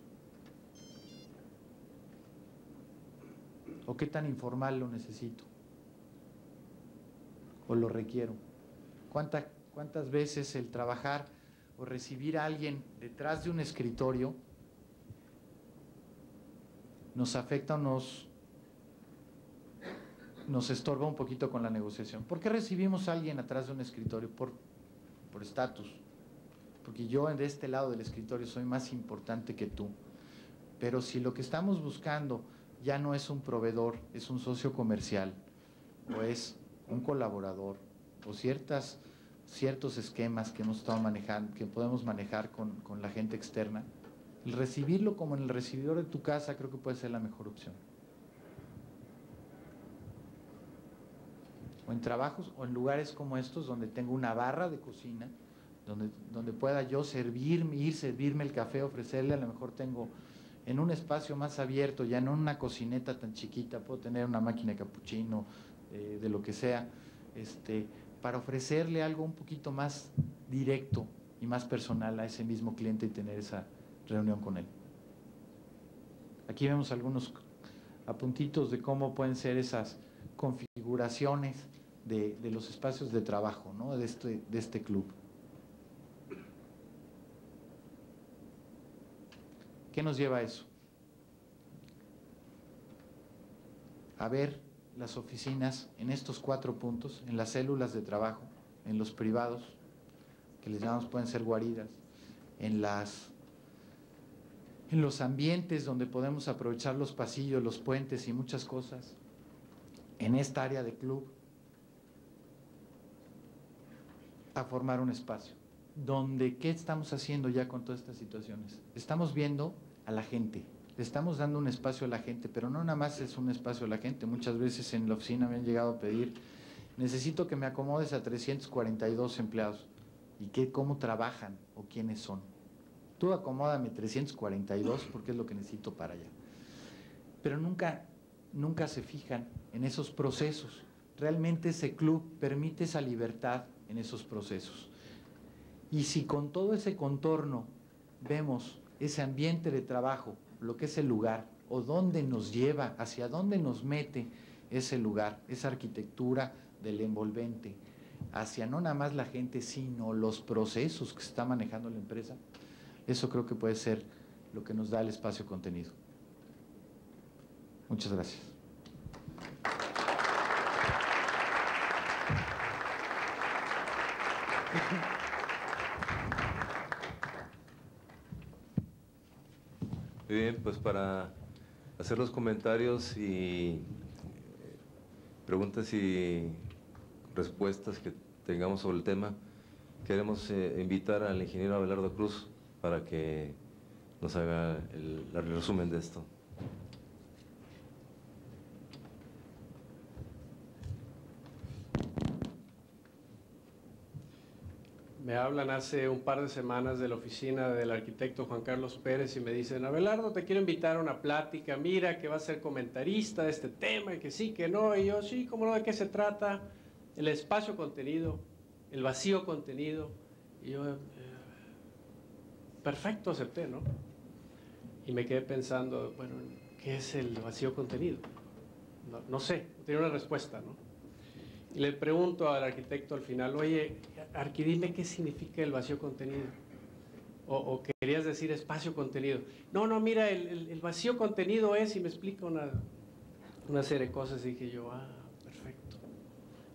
¿O qué tan informal lo necesito? ¿O lo requiero? ¿Cuántas veces el trabajar o recibir a alguien detrás de un escritorio nos afecta o nos estorba un poquito con la negociación? ¿Por qué recibimos a alguien atrás de un escritorio? Por estatus. Porque yo de este lado del escritorio soy más importante que tú. Pero si lo que estamos buscando ya no es un proveedor, es un socio comercial, o es un colaborador, o ciertos esquemas que hemos estado manejando, que podemos manejar con la gente externa, el recibirlo como en el recibidor de tu casa creo que puede ser la mejor opción. O en trabajos o en lugares como estos, donde tengo una barra de cocina, donde pueda yo servirme el café, ofrecerle, a lo mejor tengo en un espacio más abierto, ya no en una cocineta tan chiquita, puedo tener una máquina de capuchino, de lo que sea, para ofrecerle algo un poquito más directo y más personal a ese mismo cliente y tener esa reunión con él. Aquí vemos algunos apuntitos de cómo pueden ser esas configuraciones de los espacios de trabajo, ¿no? de este club. ¿Qué nos lleva a eso? A ver las oficinas en estos 4 puntos, en las células de trabajo, en los privados, que les llamamos, pueden ser guaridas, en los ambientes donde podemos aprovechar los pasillos, los puentes y muchas cosas, en esta área de club, a formar un espacio. Donde, ¿qué estamos haciendo ya con todas estas situaciones? Estamos viendo a la gente, le estamos dando un espacio a la gente, pero no nada más es un espacio a la gente. Muchas veces en la oficina me han llegado a pedir, necesito que me acomodes a 342 empleados. ¿Y cómo trabajan o quiénes son? Tú acomódame 342 porque es lo que necesito para allá. Pero nunca se fijan en esos procesos. Realmente ese club permite esa libertad en esos procesos. Y si con todo ese contorno vemos ese ambiente de trabajo, lo que es el lugar, o dónde nos lleva, hacia dónde nos mete ese lugar, esa arquitectura del envolvente, hacia no nada más la gente, sino los procesos que se está manejando la empresa, eso creo que puede ser lo que nos da el espacio contenido. Muchas gracias. Muy bien, pues para hacer los comentarios y preguntas y respuestas que tengamos sobre el tema, queremos invitar al ingeniero Abelardo Cruz para que nos haga el resumen de esto. me hablan hace un par de semanas de la oficina del arquitecto Juan Carlos Pérez y me dicen: Abelardo, te quiero invitar a una plática, mira que va a ser comentarista de este tema, y que sí, que no. Y yo, sí, cómo no, ¿de qué se trata? El espacio contenido, el vacío contenido. Y yo, perfecto, acepté, ¿no? Y me quedé pensando, bueno, ¿qué es el vacío contenido? No sé, no tenía una respuesta, ¿no? Y le pregunto al arquitecto al final: oye, Arqui, dime qué significa el vacío contenido. O querías decir espacio contenido. No, mira, el vacío contenido es, y me explica una serie de cosas, y dije yo, perfecto.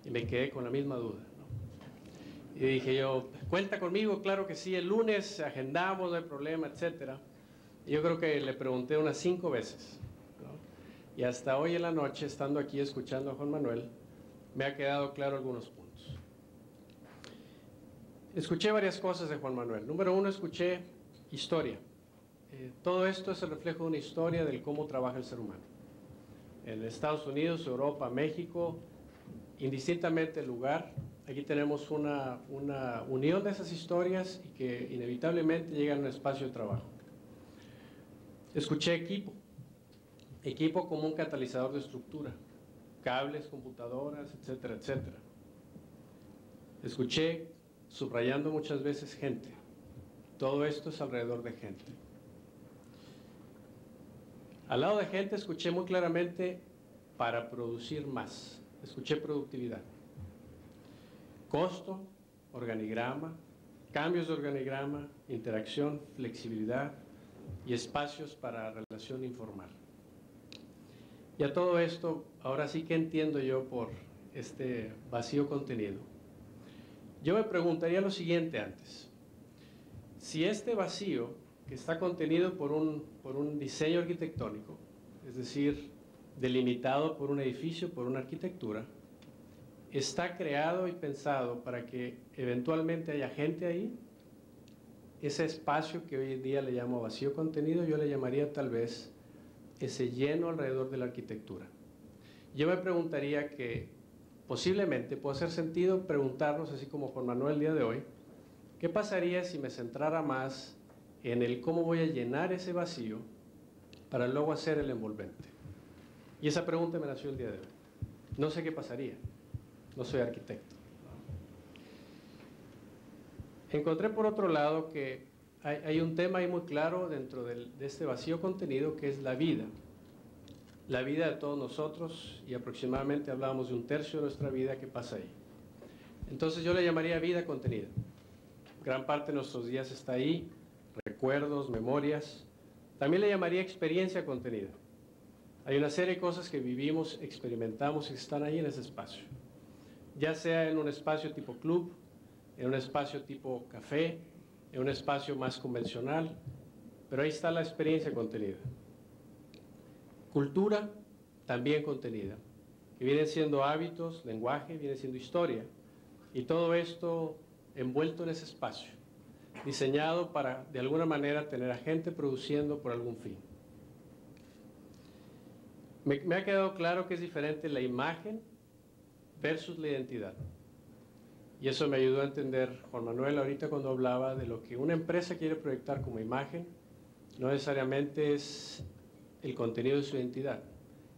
Y me quedé con la misma duda, ¿no? Y dije yo, cuenta conmigo, claro que sí, el lunes agendamos, no hay problema, etcétera. Y yo creo que le pregunté unas 5 veces, ¿no? Y hasta hoy en la noche, estando aquí escuchando a Juan Manuel, me ha quedado claro algunos puntos. Escuché varias cosas de Juan Manuel. Número 1, escuché historia. Todo esto es el reflejo de una historia del cómo trabaja el ser humano. En Estados Unidos, Europa, México, indistintamente el lugar, aquí tenemos una unión de esas historias y que inevitablemente llegan a un espacio de trabajo. Escuché equipo como un catalizador de estructura, cables, computadoras, etcétera, etcétera. Escuché, subrayando muchas veces, gente. Todo esto es alrededor de gente. Al lado de gente escuché muy claramente para producir más. Escuché productividad. Costo, organigrama, cambios de organigrama, interacción, flexibilidad y espacios para relación informal. Y a todo esto, ahora sí que entiendo yo por este vacío contenido. Yo me preguntaría lo siguiente antes. Si este vacío, que está contenido por un diseño arquitectónico, es decir, delimitado por un edificio, por una arquitectura, está creado y pensado para que eventualmente haya gente ahí, ese espacio que hoy en día le llamo vacío contenido, yo le llamaría tal vez ese lleno alrededor de la arquitectura. Yo me preguntaría que posiblemente puede hacer sentido preguntarnos, así como Juan Manuel el día de hoy, ¿qué pasaría si me centrara más en el cómo voy a llenar ese vacío para luego hacer el envolvente? Y esa pregunta me nació el día de hoy. No sé qué pasaría, no soy arquitecto. Encontré por otro lado que hay un tema ahí muy claro dentro de este vacío contenido, que es la vida de todos nosotros, y aproximadamente hablábamos de 1/3 de nuestra vida que pasa ahí. Entonces yo le llamaría vida contenida. Gran parte de nuestros días está ahí, recuerdos, memorias. También le llamaría experiencia contenida. Hay una serie de cosas que vivimos, experimentamos y están ahí en ese espacio. Ya sea en un espacio tipo club, en un espacio tipo café, en un espacio más convencional, pero ahí está la experiencia contenida. Cultura también contenida, que viene siendo hábitos, lenguaje, viene siendo historia, y todo esto envuelto en ese espacio, diseñado para, de alguna manera, tener a gente produciendo por algún fin. Me ha quedado claro que es diferente la imagen versus la identidad. Y eso me ayudó a entender Juan Manuel ahorita cuando hablaba de lo que una empresa quiere proyectar como imagen, no necesariamente es el contenido de su identidad,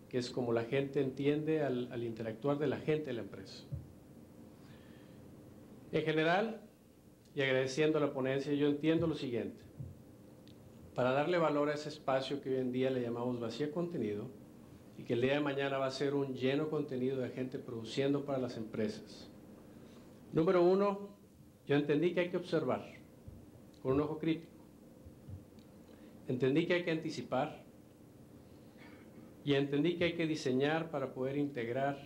que es como la gente entiende al interactuar de la gente de la empresa. En general, y agradeciendo la ponencia, yo entiendo lo siguiente. Para darle valor a ese espacio que hoy en día le llamamos vacío contenido, y que el día de mañana va a ser un lleno contenido de gente produciendo para las empresas. Número 1, yo entendí que hay que observar con un ojo crítico. Entendí que hay que anticipar y entendí que hay que diseñar para poder integrar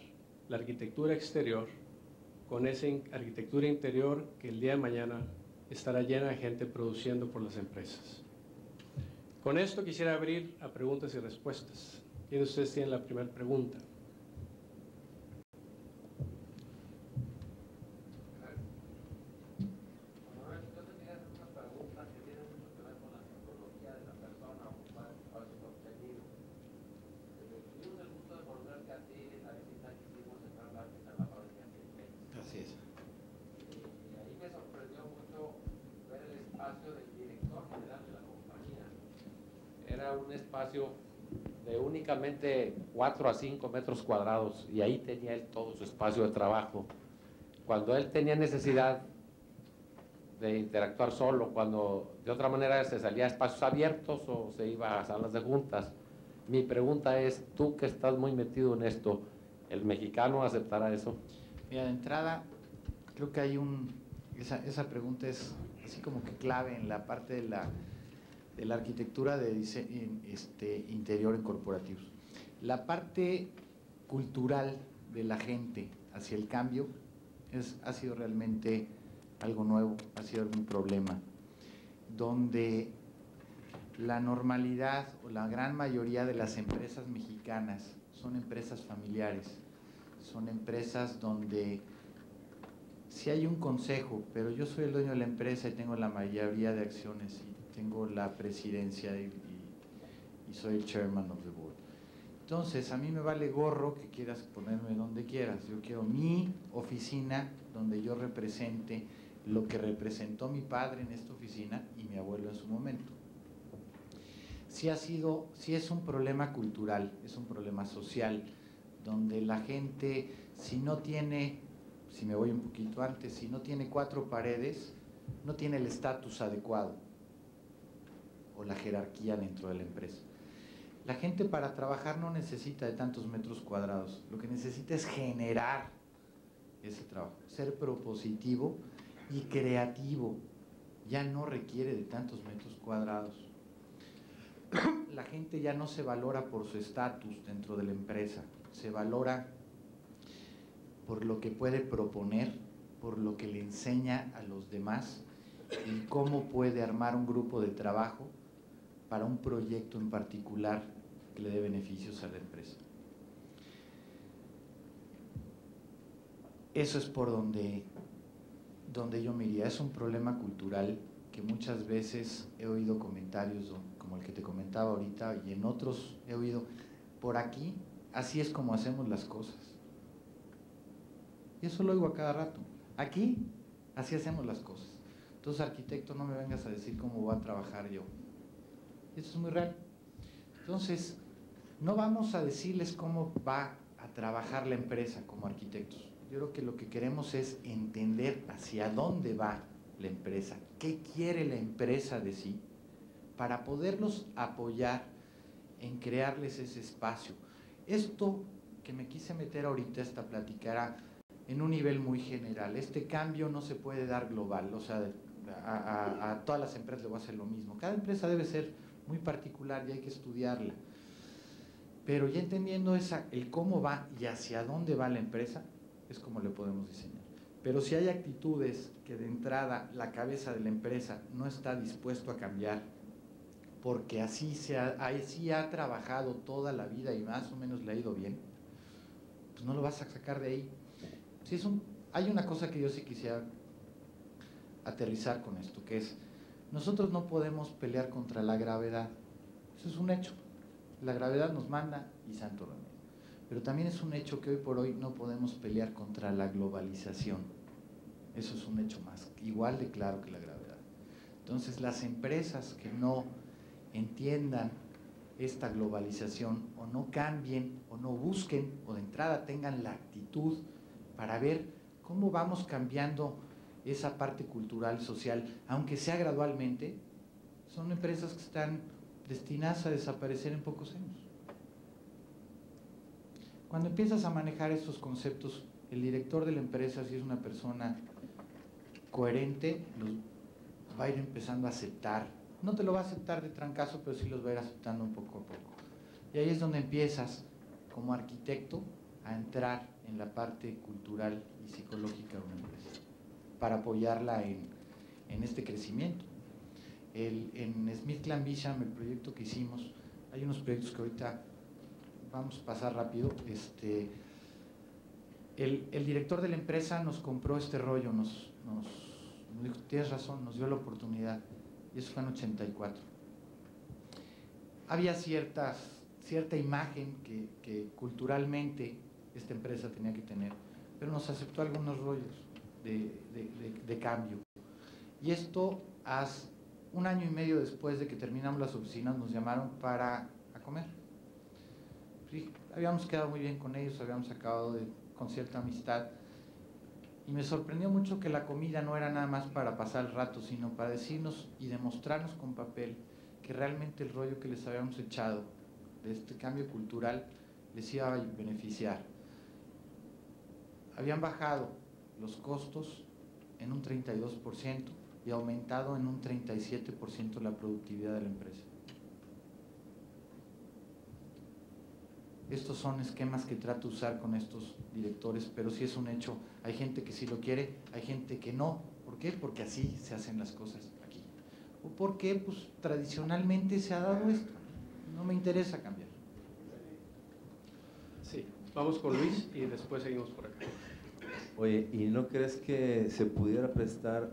la arquitectura exterior con esa arquitectura interior que el día de mañana estará llena de gente produciendo por las empresas. Con esto quisiera abrir a preguntas y respuestas. ¿Quiénes de ustedes tienen la primera pregunta? Así es. Y ahí me sorprendió mucho espacio del director general de la compañía. Era un espacio de únicamente 4 a 5 metros cuadrados y ahí tenía él todo su espacio de trabajo. Cuando él tenía necesidad de interactuar solo, cuando de otra manera se salía a espacios abiertos o se iba a salas de juntas. Mi pregunta es, tú que estás muy metido en esto, ¿el mexicano aceptará eso? Mira, de entrada, creo que hay esa pregunta es así como que clave en la parte de la arquitectura de interior en corporativos. La parte cultural de la gente hacia el cambio ha sido realmente algo nuevo, ha sido algún problema, donde la normalidad o la gran mayoría de las empresas mexicanas son empresas familiares, son empresas donde sí hay un consejo, pero yo soy el dueño de la empresa y tengo la mayoría de acciones y tengo la presidencia y soy el chairman of the board. Entonces, a mí me vale gorro que quieras ponerme donde quieras. Yo quiero mi oficina donde yo represente lo que representó mi padre en esta oficina y mi abuelo en su momento. Sí es un problema cultural, es un problema social, donde la gente, si me voy un poquito antes, si no tiene 4 paredes, no tiene el estatus adecuado o la jerarquía dentro de la empresa. La gente para trabajar no necesita de tantos metros cuadrados, lo que necesita es generar ese trabajo, ser propositivo y creativo, ya no requiere de tantos metros cuadrados. La gente ya no se valora por su estatus dentro de la empresa, se valora por lo que puede proponer, por lo que le enseña a los demás y cómo puede armar un grupo de trabajo para un proyecto en particular que le dé beneficios a la empresa. Eso es por donde yo me iría. Es un problema cultural que muchas veces he oído comentarios como el que te comentaba ahorita y en otros he oído, por aquí, así es como hacemos las cosas. Y eso lo oigo a cada rato. Aquí, así hacemos las cosas. Entonces, arquitecto, no me vengas a decir cómo voy a trabajar yo. Eso es muy real. Entonces, no vamos a decirles cómo va a trabajar la empresa como arquitectos. Yo creo que lo que queremos es entender hacia dónde va la empresa, qué quiere la empresa de sí, para poderlos apoyar en crearles ese espacio. Esto que me quise meter ahorita, esta plática, era en un nivel muy general. Este cambio no se puede dar global, o sea, a todas las empresas le voy a hacer lo mismo. Cada empresa debe ser muy particular y hay que estudiarla. Pero ya entendiendo el cómo va y hacia dónde va la empresa, es como le podemos diseñar. Pero si hay actitudes que de entrada la cabeza de la empresa no está dispuesto a cambiar, porque así ha trabajado toda la vida y más o menos le ha ido bien, pues no lo vas a sacar de ahí. Hay una cosa que yo sí quisiera aterrizar con esto, que es, nosotros no podemos pelear contra la gravedad. Eso es un hecho. La gravedad nos manda y santo remedio. Pero también es un hecho que hoy por hoy no podemos pelear contra la globalización. Eso es un hecho más, igual de claro que la gravedad. Entonces, las empresas que no entiendan esta globalización o no cambien o no busquen o de entrada tengan la actitud para ver cómo vamos cambiando esa parte cultural, social, aunque sea gradualmente, son empresas que están destinadas a desaparecer en pocos años. Cuando empiezas a manejar estos conceptos, el director de la empresa, si es una persona coherente, los va a ir empezando a aceptar. No te lo va a aceptar de trancazo, pero sí los va a ir aceptando un poco a poco. Y ahí es donde empiezas, como arquitecto, a entrar en la parte cultural y psicológica de una empresa, para apoyarla en este crecimiento. En Smith Clan Bisham, el proyecto que hicimos, hay unos proyectos que ahorita vamos a pasar rápido. El director de la empresa nos compró este rollo, nos dijo, tienes razón, nos dio la oportunidad, y eso fue en 84. Había cierta imagen que culturalmente esta empresa tenía que tener, pero nos aceptó algunos rollos de cambio. Y esto Un año y medio después de que terminamos las oficinas nos llamaron para a comer. Sí, habíamos quedado muy bien con ellos, habíamos acabado con cierta amistad y me sorprendió mucho que la comida no era nada más para pasar el rato, sino para decirnos y demostrarnos con papel que realmente el rollo que les habíamos echado de este cambio cultural les iba a beneficiar. Habían bajado los costos en un 32% y aumentado en un 37% la productividad de la empresa. Estos son esquemas que trato de usar con estos directores, pero sí es un hecho. Hay gente que sí lo quiere, hay gente que no. ¿Por qué? Porque así se hacen las cosas aquí. ¿O por qué? Pues tradicionalmente se ha dado esto. No me interesa cambiar. Sí, vamos con Luis y después seguimos por acá. Oye, ¿y no crees que se pudiera prestar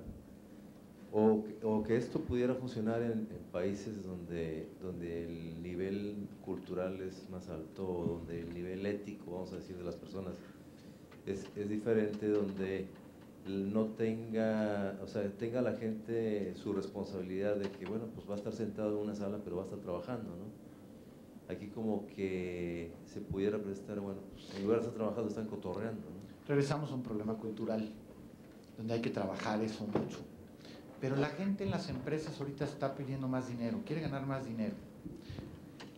o que esto pudiera funcionar en países donde el nivel cultural es más alto, o donde el nivel ético, vamos a decir, de las personas es diferente, donde no tenga, o sea, tenga la gente su responsabilidad de que, bueno, pues va a estar sentado en una sala, pero va a estar trabajando, ¿no? Aquí como que se pudiera prestar, bueno, pues en lugar de estar trabajando, están cotorreando, ¿no? Regresamos a un problema cultural, donde hay que trabajar eso mucho. Pero la gente en las empresas ahorita está pidiendo más dinero, quiere ganar más dinero.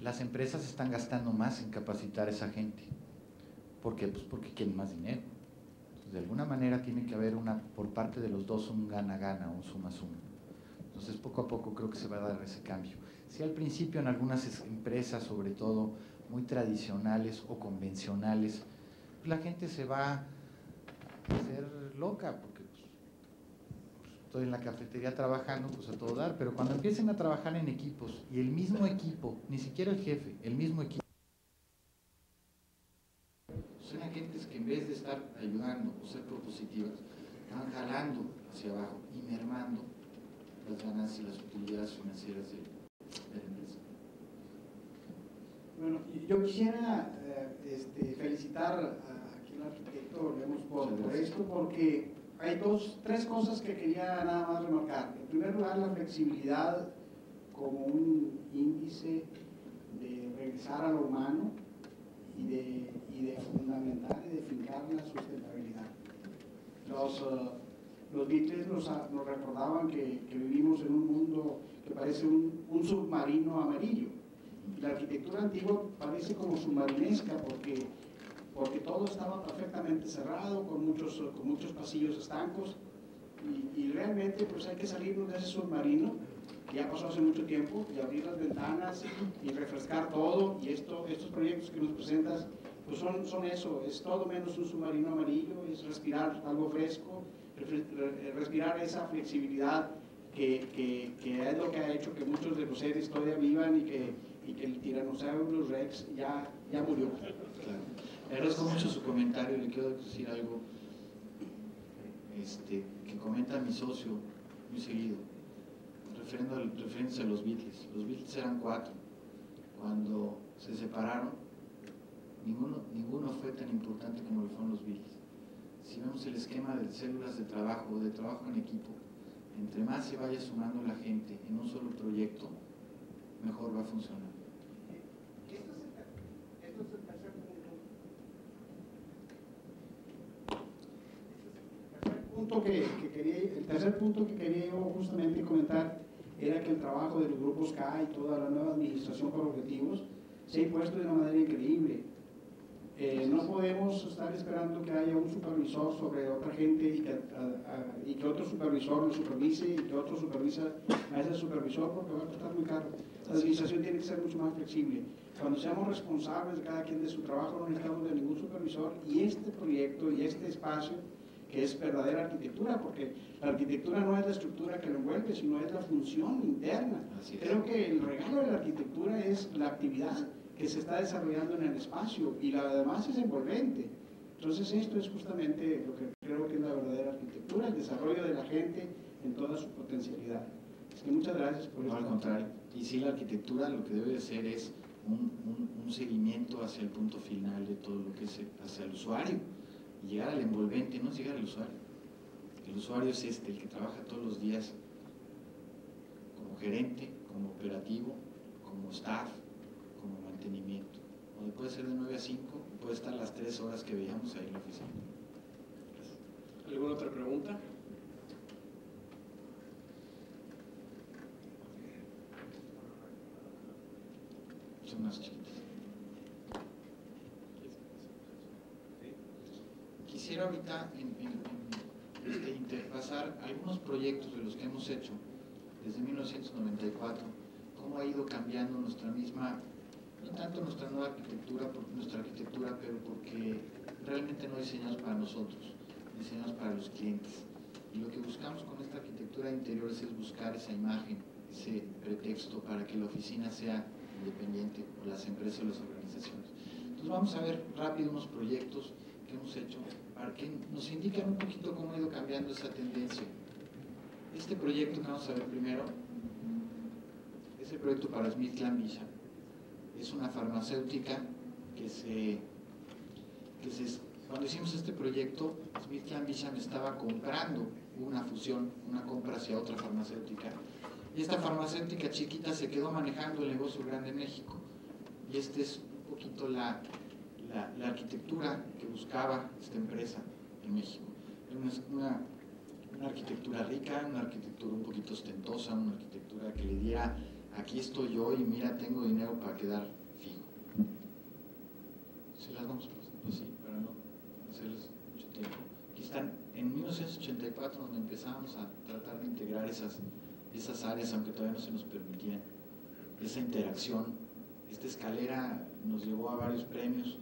Las empresas están gastando más en capacitar a esa gente. ¿Por qué? Pues porque quieren más dinero. Entonces, de alguna manera tiene que haber por parte de los dos un gana-gana, un suma-suma. Entonces, poco a poco creo que se va a dar ese cambio. Si al principio en algunas empresas, sobre todo muy tradicionales o convencionales, pues la gente se va a hacer loca, porque estoy en la cafetería trabajando, pues a todo dar, pero cuando empiecen a trabajar en equipos y el mismo equipo, ni siquiera el jefe, el mismo equipo, son agentes que en vez de estar ayudando o ser propositivas, van jalando hacia abajo y mermando las ganancias y las utilidades financieras de la empresa. Bueno, yo quisiera felicitar aquí al arquitecto Lemos por esto, porque hay tres cosas que quería nada más remarcar. En primer lugar, la flexibilidad como un índice de regresar a lo humano y de fundamentar y de fincar la sustentabilidad. Los Beatles nos recordaban que vivimos en un mundo que parece un submarino amarillo. La arquitectura antigua parece como submarinesca porque todo estaba perfectamente cerrado, con muchos pasillos estancos, y realmente pues hay que salirnos de ese submarino, que ya pasó hace mucho tiempo, y abrir las ventanas y refrescar todo, y estos proyectos que nos presentas pues son eso, es todo menos un submarino amarillo, es respirar algo fresco, respirar esa flexibilidad que es lo que ha hecho que muchos de los seres todavía vivan y que el Tyrannosaurus Rex ya murió. Claro. Agradezco mucho su comentario. Le quiero decir algo que comenta mi socio muy seguido, referente a los Beatles. Los Beatles eran 4. Cuando se separaron, ninguno fue tan importante como lo fueron los Beatles. Si vemos el esquema de células de trabajo en equipo, entre más se vaya sumando la gente en un solo proyecto, mejor va a funcionar. Esto es el tercer punto. El tercer punto que quería yo justamente comentar era que el trabajo de los grupos K y toda la nueva administración por objetivos se ha impuesto de una manera increíble. No podemos estar esperando que haya un supervisor sobre otra gente y que otro supervisor lo supervise y que otro supervisa a ese supervisor, porque va a costar muy caro. La administración tiene que ser mucho más flexible. Cuando seamos responsables de cada quien de su trabajo, no necesitamos de ningún supervisor, y este proyecto y este espacio, que es verdadera arquitectura, porque la arquitectura no es la estructura que lo envuelve, sino es la función interna. Creo que el regalo de la arquitectura es la actividad que se está desarrollando en el espacio, y la demás es envolvente. Entonces esto es justamente lo que creo que es la verdadera arquitectura, el desarrollo de la gente en toda su potencialidad. Es que muchas gracias por esto. No, al contrario. Y sí, la arquitectura lo que debe de ser es un seguimiento hacia el punto final de todo lo que es hacia el usuario, y llegar al envolvente, no es llegar al usuario. El usuario es el que trabaja todos los días como gerente, como operativo, como staff, como mantenimiento. Donde puede ser de 9 a 5, puede estar las 3 horas que veíamos ahí en la oficina. Gracias. ¿Alguna otra pregunta? Son más chiquitas. Quisiera ahorita interpasar algunos proyectos de los que hemos hecho desde 1994, cómo ha ido cambiando nuestra misma, no tanto nuestra nueva arquitectura, nuestra arquitectura, pero porque realmente no diseñados para nosotros, diseñados para los clientes. Y lo que buscamos con esta arquitectura de interiores es buscar esa imagen, ese pretexto para que la oficina sea independiente, o las empresas o las organizaciones. Entonces vamos a ver rápido unos proyectos que hemos hecho para que nos indiquen un poquito cómo ha ido cambiando esa tendencia. Este proyecto que vamos a ver primero es el proyecto para SmithKline Bisham. Es una farmacéutica cuando hicimos este proyecto, SmithKline Bisham estaba comprando una fusión, una compra hacia otra farmacéutica. Y esta farmacéutica chiquita se quedó manejando el negocio grande en México. Y esta es un poquito la arquitectura que buscaba esta empresa en México. Una arquitectura rica, una arquitectura un poquito ostentosa, una arquitectura que le diera, aquí estoy yo y mira, tengo dinero para quedar fijo. Se las vamos pasando así, para no hacerles mucho tiempo. Aquí están en 1984, donde empezamos a tratar de integrar esas áreas, aunque todavía no se nos permitían, esa interacción. Esta escalera nos llevó a varios premios,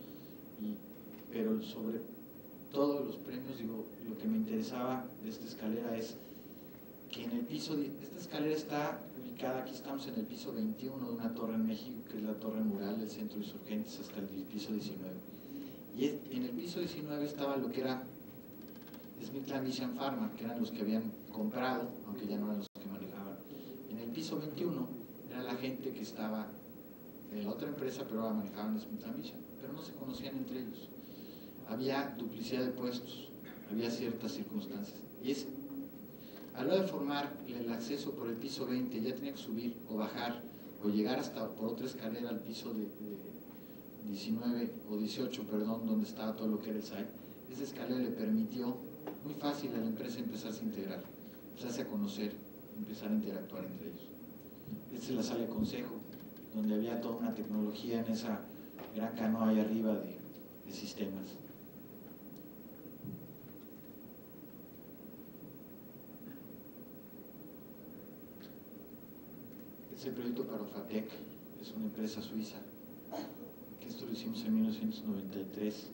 pero sobre todos los premios, lo que me interesaba de esta escalera es que en el piso, esta escalera está ubicada, aquí estamos en el piso 21 de una torre en México, que es la torre mural del Centro de Insurgentes, hasta el piso 19. Y en el piso 19 estaba lo que era SmithKline Bisham Pharma, que eran los que habían comprado, aunque ya no eran los que manejaban. En el piso 21 era la gente que estaba de la otra empresa, pero ahora manejaban SmithKline Bisham, pero no se conocían entre ellos. Había duplicidad de puestos, había ciertas circunstancias. Y a la hora de formar el acceso por el piso 20, ya tenía que subir o bajar o llegar hasta por otra escalera al piso de 19 o 18, perdón, donde estaba todo lo que era el site. Esa escalera le permitió muy fácil a la empresa empezarse a integrar, empezarse a conocer, empezar a interactuar entre ellos. Esta es la sala de consejo, donde había toda una tecnología en esa gran canoa ahí arriba de sistemas. Este es el proyecto para Ofatec, es una empresa suiza, que esto lo hicimos en 1993,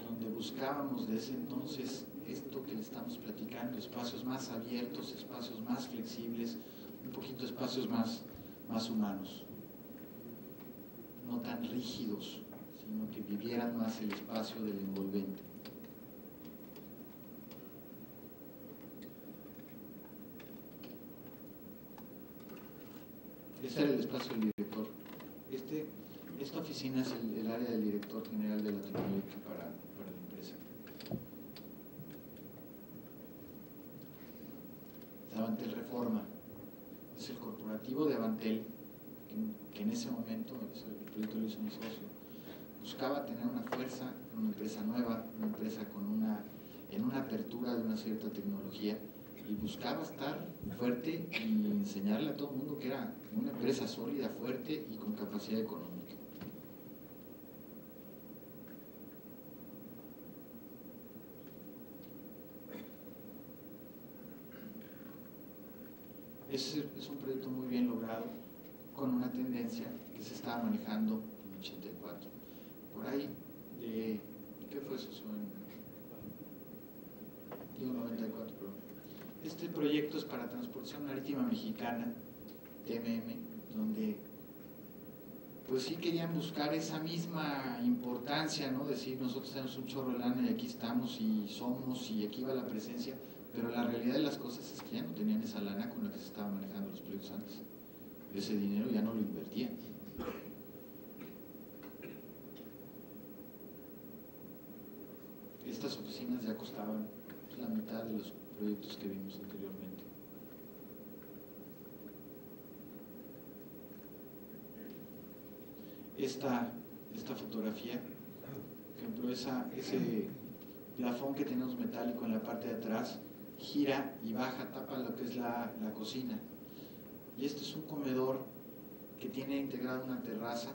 donde buscábamos desde entonces esto que le estamos platicando, espacios más abiertos, espacios más flexibles, un poquito espacios más humanos, no tan rígidos, sino que vivieran más el espacio del envolvente. Este era el espacio del director. Esta oficina es el área del director general de Latinoamérica para la empresa. Avantel Reforma es el corporativo de Avantel, que en ese momento, el proyecto lo hizo mi socio, buscaba tener una fuerza, una empresa nueva, una empresa en una apertura de una cierta tecnología, y buscaba estar fuerte y enseñarle a todo el mundo que era una empresa sólida, fuerte y con capacidad económica. Es un proyecto muy bien logrado, con una tendencia que se estaba manejando en 84. Por ahí, ¿qué fue eso? Digo 94, pero este proyecto es para Transportación Marítima Mexicana, TMM, donde pues sí querían buscar esa misma importancia, ¿no? Decir, nosotros tenemos un chorro de lana y aquí estamos y somos y aquí va la presencia, pero la realidad de las cosas es que ya no tenían esa lana con la que se estaban manejando los proyectos antes. Ese dinero ya no lo invertían. Estas oficinas ya costaban la mitad de los proyectos que vimos anteriormente. esta fotografía. Por ejemplo, ese plafón que tenemos metálico en la parte de atrás gira y baja, tapa lo que es la cocina. Y este es un comedor que tiene integrada una terraza,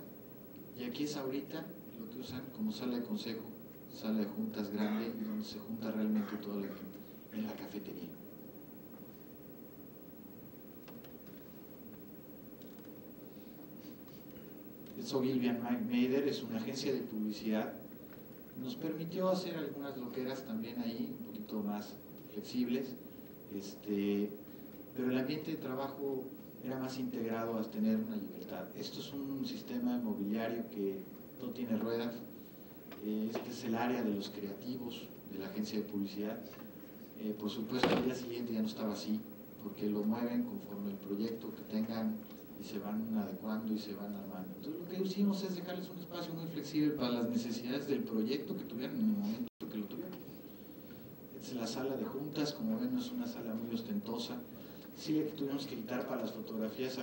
y aquí es ahorita lo que usan como sala de consejo, sala de juntas grande, y donde se junta realmente toda la gente, en la cafetería. Ogilvy & Mather es una agencia de publicidad. Nos permitió hacer algunas loqueras también ahí, un poquito más flexibles, pero el ambiente de trabajo era más integrado a tener una libertad. Esto es un sistema inmobiliario que no tiene ruedas. Este es el área de los creativos de la agencia de publicidad. Por supuesto, al día siguiente ya no estaba así, porque lo mueven conforme el proyecto que tengan y se van adecuando y se van armando. Entonces lo que hicimos es dejarles un espacio muy flexible para las necesidades del proyecto que tuvieran en el momento que lo tuvieran. Esta es la sala de juntas, como ven no es una sala muy ostentosa. Sí que tuvimos que quitar para las fotografías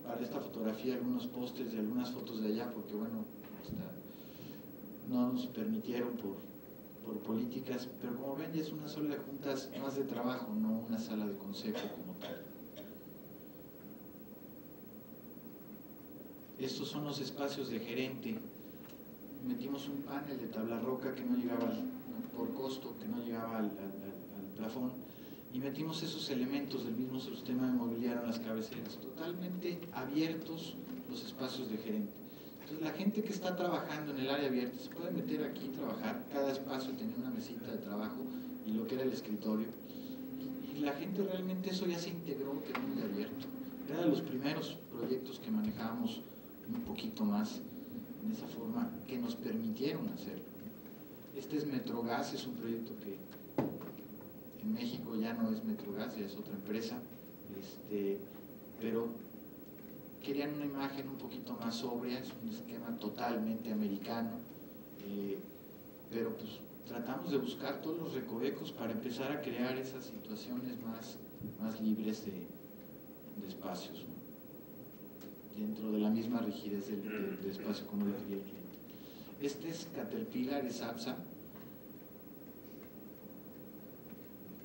para esta fotografía algunos pósters y algunas fotos de allá, porque bueno, no nos permitieron por políticas, pero como ven ya es una sala de juntas más de trabajo, no una sala de consejo como tal. Estos son los espacios de gerente. Metimos un panel de tabla roca que no llegaba por costo, que no llegaba al plafón, y metimos esos elementos del mismo sistema inmobiliario en las cabeceras, totalmente abiertos los espacios de gerente. Entonces la gente que está trabajando en el área abierta se puede meter aquí y trabajar. Cada espacio tenía una mesita de trabajo y lo que era el escritorio, y la gente realmente eso ya se integró, quedó muy abierto. Era de los primeros proyectos que manejábamos un poquito más en esa forma, que nos permitieron hacerlo. Este es Metrogas, es un proyecto que en México ya no es Metrogas, ya es otra empresa, pero querían una imagen un poquito más sobria, es un esquema totalmente americano, pero pues tratamos de buscar todos los recovecos para empezar a crear esas situaciones más libres de espacios, ¿no? Dentro de la misma rigidez del espacio como lo quería el cliente. Este es Caterpillar, es APSA,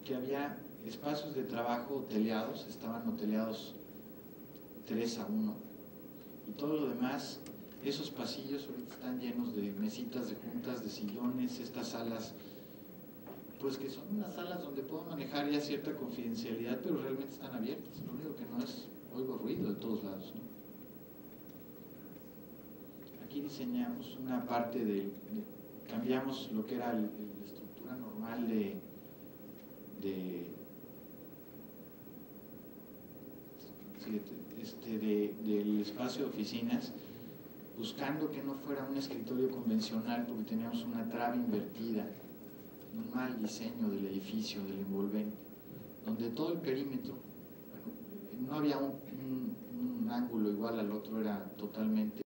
que había espacios de trabajo hoteleados, estaban hoteleados 3-1, y todo lo demás, esos pasillos ahorita están llenos de mesitas de juntas, de sillones, estas salas, pues que son unas salas donde puedo manejar ya cierta confidencialidad, pero realmente están abiertas. Lo único que no es, oigo ruido de todos lados, ¿no? Aquí diseñamos una parte cambiamos lo que era la estructura normal del espacio de oficinas, buscando que no fuera un escritorio convencional, porque teníamos una trave invertida, un mal diseño del edificio, del envolvente, donde todo el perímetro, bueno, no había un ángulo igual al otro, era totalmente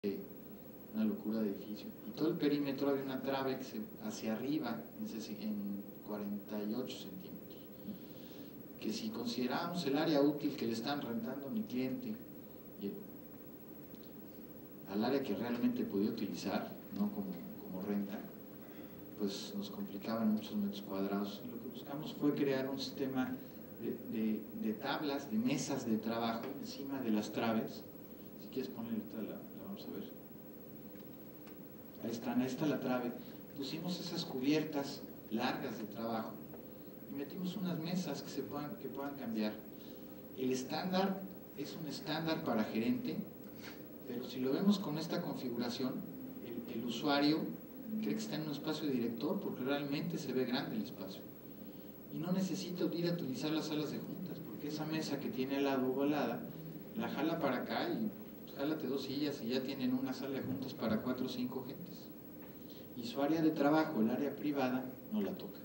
una locura de edificio, y todo el perímetro había una trave que hacia arriba en 48 centímetros, que si considerábamos el área útil que le están rentando a mi cliente al área que realmente podía utilizar, no como renta, pues nos complicaban muchos metros cuadrados. Lo que buscamos fue crear un sistema de tablas, de mesas de trabajo encima de las traves. Si quieres ponerle ahorita la vamos a ver. Ahí está la trave. Pusimos esas cubiertas largas de trabajo y metimos unas mesas que puedan cambiar. El estándar es un estándar para gerente, pero si lo vemos con esta configuración, el usuario cree que está en un espacio de director porque realmente se ve grande el espacio. Y no necesita ir a utilizar las salas de juntas, porque esa mesa que tiene al lado ovalada, la jala para acá y pues, jálate 2 sillas y ya tienen una sala de juntas para 4 o 5 gentes. Y su área de trabajo, el área privada, no la toca.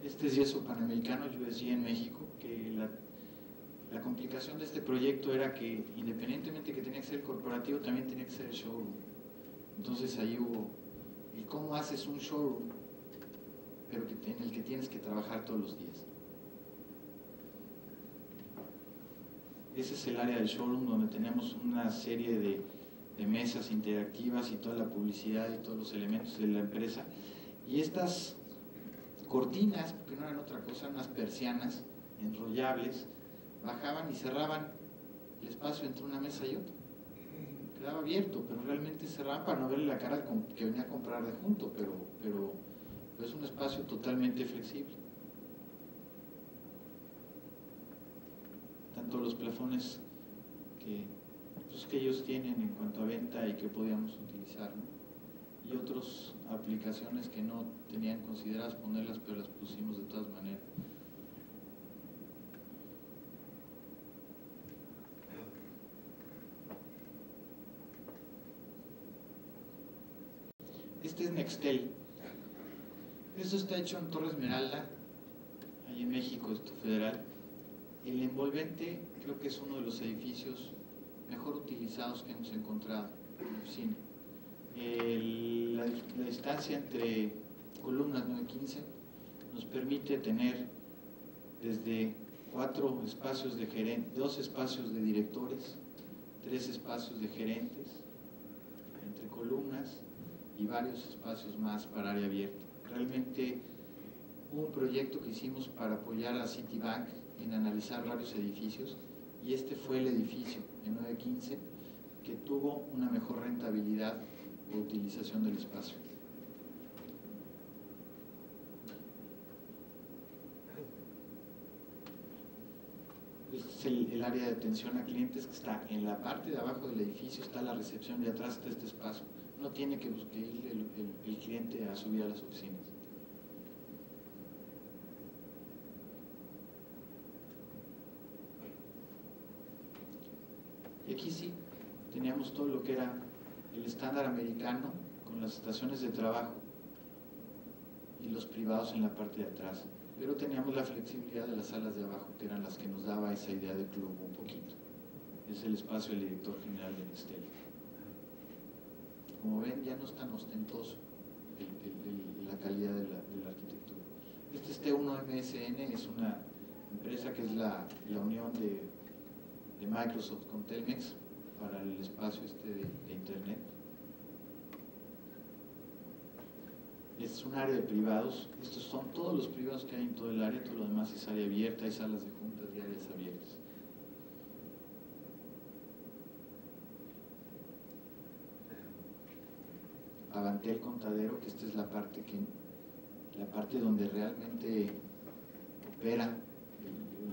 Este es Yeso Panamericano, yo decía en México, que la complicación de este proyecto era que independientemente que tenía que ser corporativo, también tenía que ser el showroom. Entonces ahí hubo el cómo haces un showroom, pero en el que tienes que trabajar todos los días. Ese es el área del showroom donde tenemos una serie de mesas interactivas y toda la publicidad y todos los elementos de la empresa. Y estas cortinas, porque no eran otra cosa, unas persianas enrollables, bajaban y cerraban el espacio entre una mesa y otra. Quedaba abierto, pero realmente cerraban para no verle la cara que venía a comprar de junto, pero es un espacio totalmente flexible. Tanto los plafones que ellos tienen en cuanto a venta y que podíamos utilizar, ¿no? Y otras aplicaciones que no tenían consideradas ponerlas, pero las pusimos de todas maneras. Este es Nextel. Esto está hecho en Torre Esmeralda, ahí en México, esto federal. El envolvente creo que es uno de los edificios mejor utilizados que hemos encontrado en la oficina. La distancia entre columnas 9-15 nos permite tener desde 4 espacios de gerentes, 2 espacios de directores, 3 espacios de gerentes entre columnas y varios espacios más para área abierta. Realmente hubo un proyecto que hicimos para apoyar a Citibank en analizar varios edificios y este fue el edificio en 9-15 que tuvo una mejor rentabilidad o utilización del espacio. Este es el área de atención a clientes que está en la parte de abajo del edificio, está la recepción y atrás está este espacio. No tiene que ir el cliente a subir a las oficinas. Y aquí sí, teníamos todo lo que era el estándar americano con las estaciones de trabajo y los privados en la parte de atrás. Pero teníamos la flexibilidad de las salas de abajo, que eran las que nos daba esa idea de club un poquito. Es el espacio del director general de Nextel. Como ven, ya no es tan ostentoso la calidad de la arquitectura. Este es T1 MSN, es una empresa que es la unión de Microsoft con Telmex para el espacio de Internet. Este es un área de privados. Estos son todos los privados que hay en todo el área, todo lo demás es área abierta, hay salas de juntas y áreas abiertas. Avantel Contadero, que esta es la parte donde realmente opera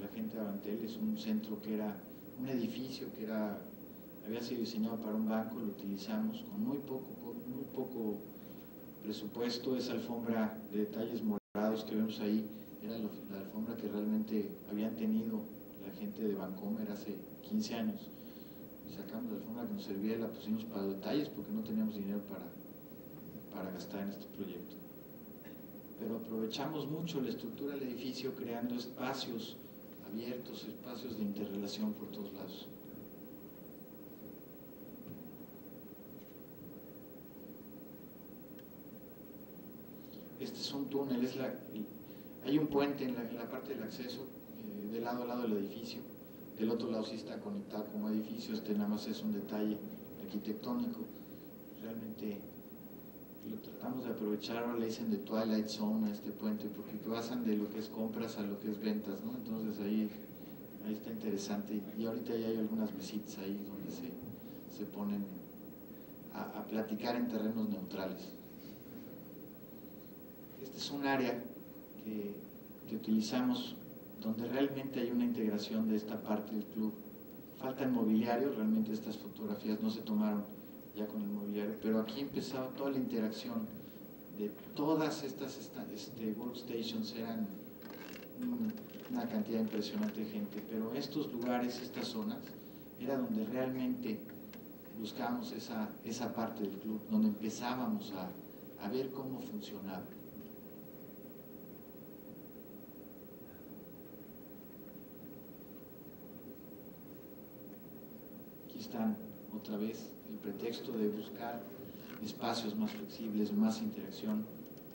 la gente de Avantel. Es un centro que era un edificio que había sido diseñado para un banco, lo utilizamos con muy poco presupuesto. Esa alfombra de detalles morados que vemos ahí era la alfombra que realmente habían tenido la gente de Bancomer hace 15 años. Y sacamos la alfombra que nos servía y la pusimos para detalles porque no teníamos dinero para gastar en este proyecto. Pero aprovechamos mucho la estructura del edificio creando espacios abiertos, espacios de interrelación por todos lados. Este es un túnel, hay un puente en la parte del acceso, de lado a lado del edificio. Del otro lado sí está conectado como edificio, nada más es un detalle arquitectónico. Realmente lo tratamos de aprovechar, ahora le dicen de Twilight Zone a este puente, porque pasan de lo que es compras a lo que es ventas, ¿no? Entonces ahí está interesante, y ahorita ya hay algunas visitas ahí donde se ponen a platicar en terrenos neutrales. Este es un área que utilizamos donde realmente hay una integración de esta parte del club. Falta el mobiliario, realmente estas fotografías no se tomaron ya con el mobiliario, pero aquí empezaba toda la interacción de todas estas workstations. Eran una cantidad impresionante de gente, pero estos lugares, estas zonas, era donde realmente buscábamos esa parte del club, donde empezábamos a ver cómo funcionaba. Aquí están otra vez el pretexto de buscar espacios más flexibles, más interacción,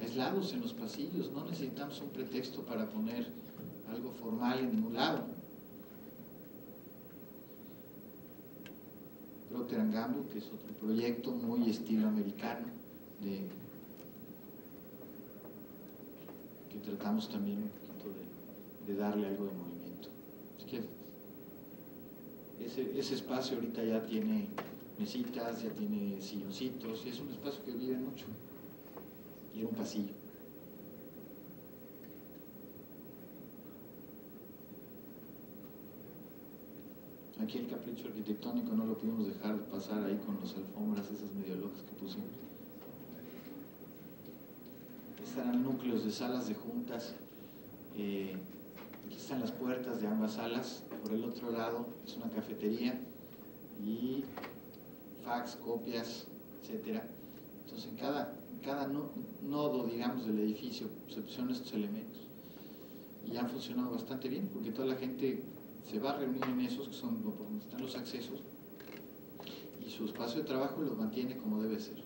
aislados en los pasillos. No necesitamos un pretexto para poner algo formal en ningún lado. Procter & Gamble, que es otro proyecto muy estilo americano, que tratamos también un poquito de darle algo de movimiento. Así que ese espacio ahorita ya tiene mesitas, ya tiene silloncitos, y es un espacio que vive mucho. Y era un pasillo. Aquí el capricho arquitectónico no lo pudimos dejar de pasar ahí con las alfombras, esas medio locas que pusimos. Estarán núcleos de salas de juntas. Aquí están las puertas de ambas salas. Por el otro lado es una cafetería y fax, copias, etcétera. Entonces en cada nodo, digamos, del edificio se pusieron estos elementos y han funcionado bastante bien, porque toda la gente se va a reunir en esos, que son por donde están los accesos, y su espacio de trabajo lo mantiene como debe ser.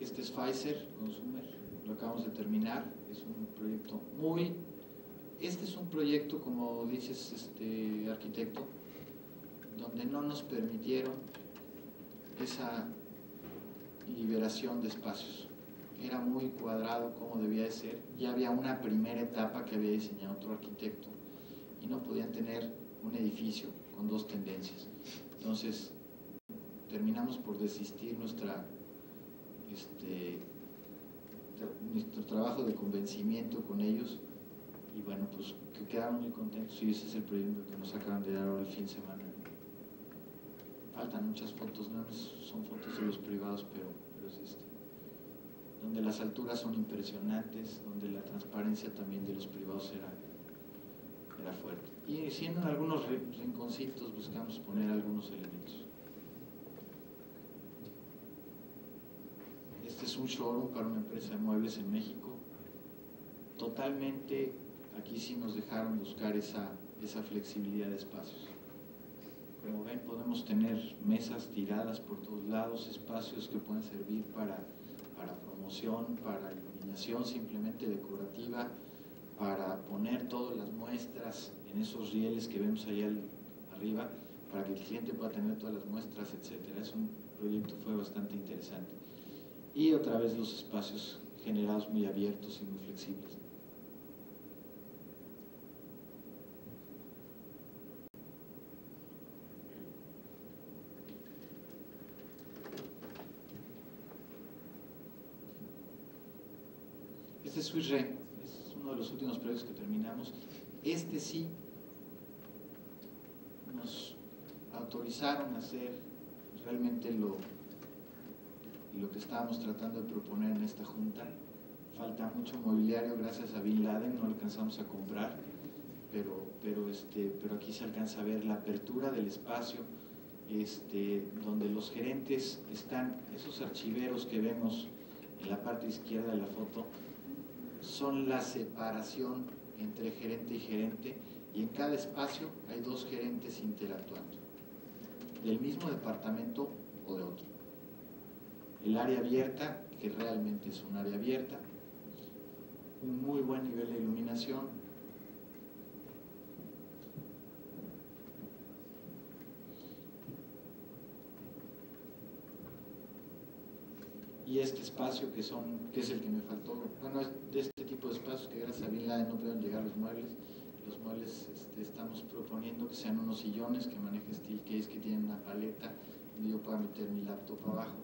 Este es Pfizer Consumer, lo acabamos de terminar, es un proyecto este es un proyecto, como dices, arquitecto, donde no nos permitieron esa liberación de espacios. Era muy cuadrado como debía de ser. Ya había una primera etapa que había diseñado otro arquitecto y no podían tener un edificio con dos tendencias. Entonces, terminamos por desistir nuestro trabajo de convencimiento con ellos, y bueno, pues que quedaron muy contentos, y ese es el proyecto que nos acaban de dar ahora el fin de semana. Faltan muchas fotos, no son fotos de los privados, pero es donde las alturas son impresionantes, donde la transparencia también de los privados era fuerte. Y siendo en algunos rinconcitos buscamos poner algunos elementos. Este es un showroom para una empresa de muebles en México. Totalmente, aquí sí nos dejaron buscar esa flexibilidad de espacios. Como ven, podemos tener mesas tiradas por todos lados, espacios que pueden servir para promoción, para iluminación simplemente decorativa, para poner todas las muestras en esos rieles que vemos ahí arriba, para que el cliente pueda tener todas las muestras, etcétera. Es un proyecto, fue bastante interesante. Y otra vez los espacios generados muy abiertos y muy flexibles. Este es Swiss Re, es uno de los últimos proyectos que terminamos. Este sí nos autorizaron a hacer realmente lo que estábamos tratando de proponer en esta junta. Falta mucho mobiliario, gracias a Bin Laden, no alcanzamos a comprar, pero aquí se alcanza a ver la apertura del espacio, donde los gerentes están, esos archiveros que vemos en la parte izquierda de la foto, son la separación entre gerente y gerente, y en cada espacio hay dos gerentes interactuando, del mismo departamento o de otro. El área abierta, que realmente es un área abierta, un muy buen nivel de iluminación, y este espacio que es el que me faltó, bueno, es de este tipo de espacios que gracias a Bin Laden no pudieron llegar los muebles. Los muebles estamos proponiendo que sean unos sillones que manejen Steelcase, que tienen una paleta donde yo pueda meter mi laptop abajo,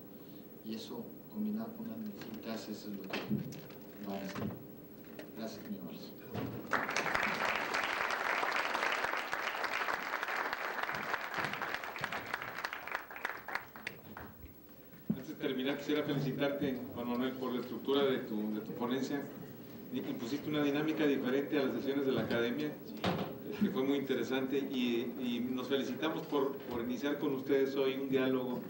y eso combinado con unas mesitas, eso es lo que va a hacer. Gracias, mi amor. Antes de terminar, quisiera felicitarte, Juan Manuel, por la estructura de tu ponencia. Impusiste una dinámica diferente a las sesiones de la academia, que fue muy interesante, y nos felicitamos por iniciar con ustedes hoy un diálogo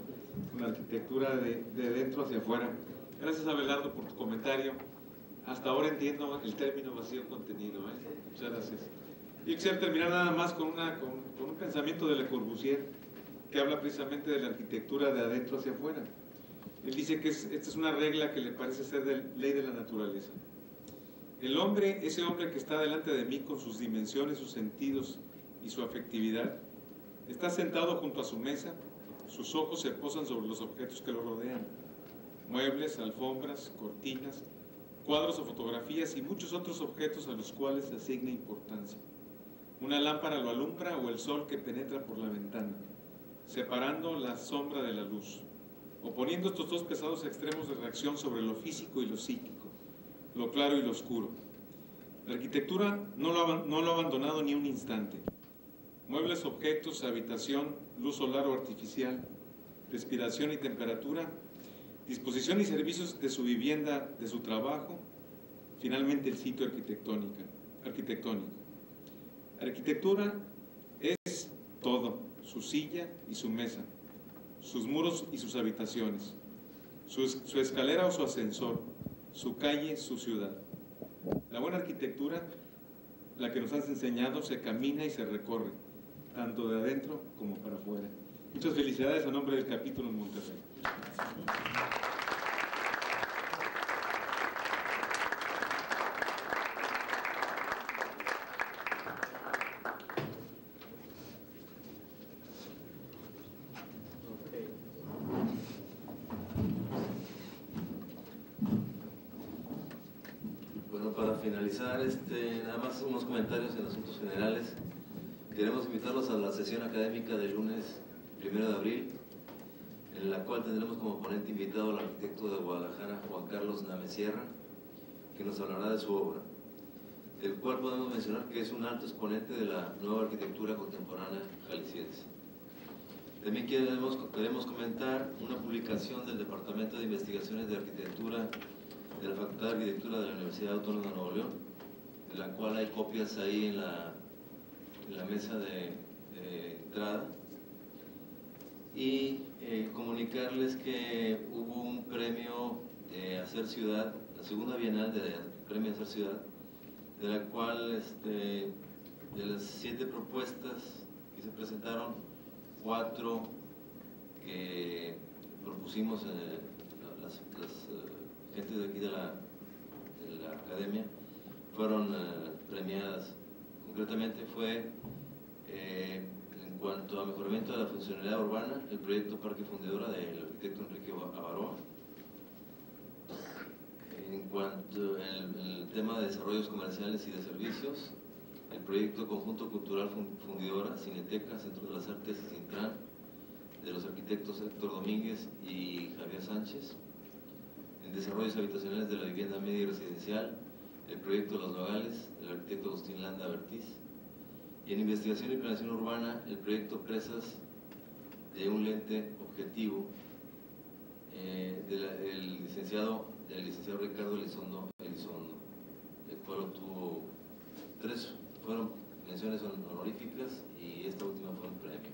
con la arquitectura de dentro hacia afuera. Gracias, Abelardo, por tu comentario. Hasta ahora entiendo el término vacío contenido. Muchas gracias. Yo quisiera terminar nada más con un pensamiento de Le Corbusier, que habla precisamente de la arquitectura de adentro hacia afuera. Él dice que esta es una regla que le parece ser ley de la naturaleza. El hombre, ese hombre que está delante de mí con sus dimensiones, sus sentidos y su afectividad, está sentado junto a su mesa, sus ojos se posan sobre los objetos que lo rodean, muebles, alfombras, cortinas, cuadros o fotografías y muchos otros objetos a los cuales se asigna importancia. Una lámpara lo alumbra o el sol que penetra por la ventana, separando la sombra de la luz, oponiendo estos dos pesados extremos de reacción sobre lo físico y lo psíquico, lo claro y lo oscuro. La arquitectura no lo ha abandonado ni un instante. Muebles, objetos, habitación, luz solar o artificial, respiración y temperatura, disposición y servicios de su vivienda, de su trabajo, finalmente el sitio arquitectónico. Arquitectura es todo, su silla y su mesa, sus muros y sus habitaciones, su escalera o su ascensor, su calle, su ciudad. La buena arquitectura, la que nos has enseñado, se camina y se recorre, tanto de adentro como para afuera. Muchas felicidades a nombre del capítulo en Monterrey. Bueno, para finalizar, nada más unos comentarios en asuntos generales. Queremos invitarlos a la sesión académica del lunes 1 de abril, en la cual tendremos como ponente invitado al arquitecto de Guadalajara, Juan Carlos Name Sierra, que nos hablará de su obra, el cual podemos mencionar que es un alto exponente de la nueva arquitectura contemporánea jalisciense. También queremos comentar una publicación del Departamento de Investigaciones de Arquitectura de la Facultad de Arquitectura de la Universidad Autónoma de Nuevo León, de la cual hay copias ahí en la mesa de entrada, y comunicarles que hubo un premio Hacer Ciudad, la segunda bienal de premio Hacer Ciudad, de la cual de las 7 propuestas que se presentaron, 4 que propusimos las gentes de aquí de la academia fueron premiadas. Concretamente fue, en cuanto a mejoramiento de la funcionalidad urbana, el proyecto Parque Fundidora del arquitecto Enrique Avaroa. En cuanto al tema de desarrollos comerciales y de servicios, el proyecto Conjunto Cultural Fundidora, Cineteca, Centro de las Artes y Sintran, de los arquitectos Héctor Domínguez y Javier Sánchez. En desarrollos habitacionales de la vivienda media y residencial, el proyecto Los Nogales, del arquitecto Agustín Landa Bertiz. Y en investigación y planeación urbana, el proyecto Presas de un lente objetivo, del licenciado Ricardo Elizondo, el cual obtuvo 3, fueron menciones honoríficas y esta última fue un premio.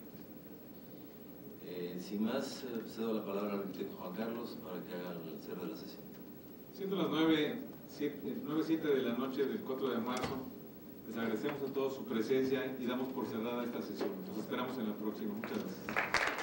Sin más, cedo la palabra al arquitecto Juan Carlos para que haga el cierre de la sesión. Siendo las 9:07 de la noche del 4 de marzo, les agradecemos a todos su presencia y damos por cerrada esta sesión. Nos esperamos en la próxima. Muchas gracias.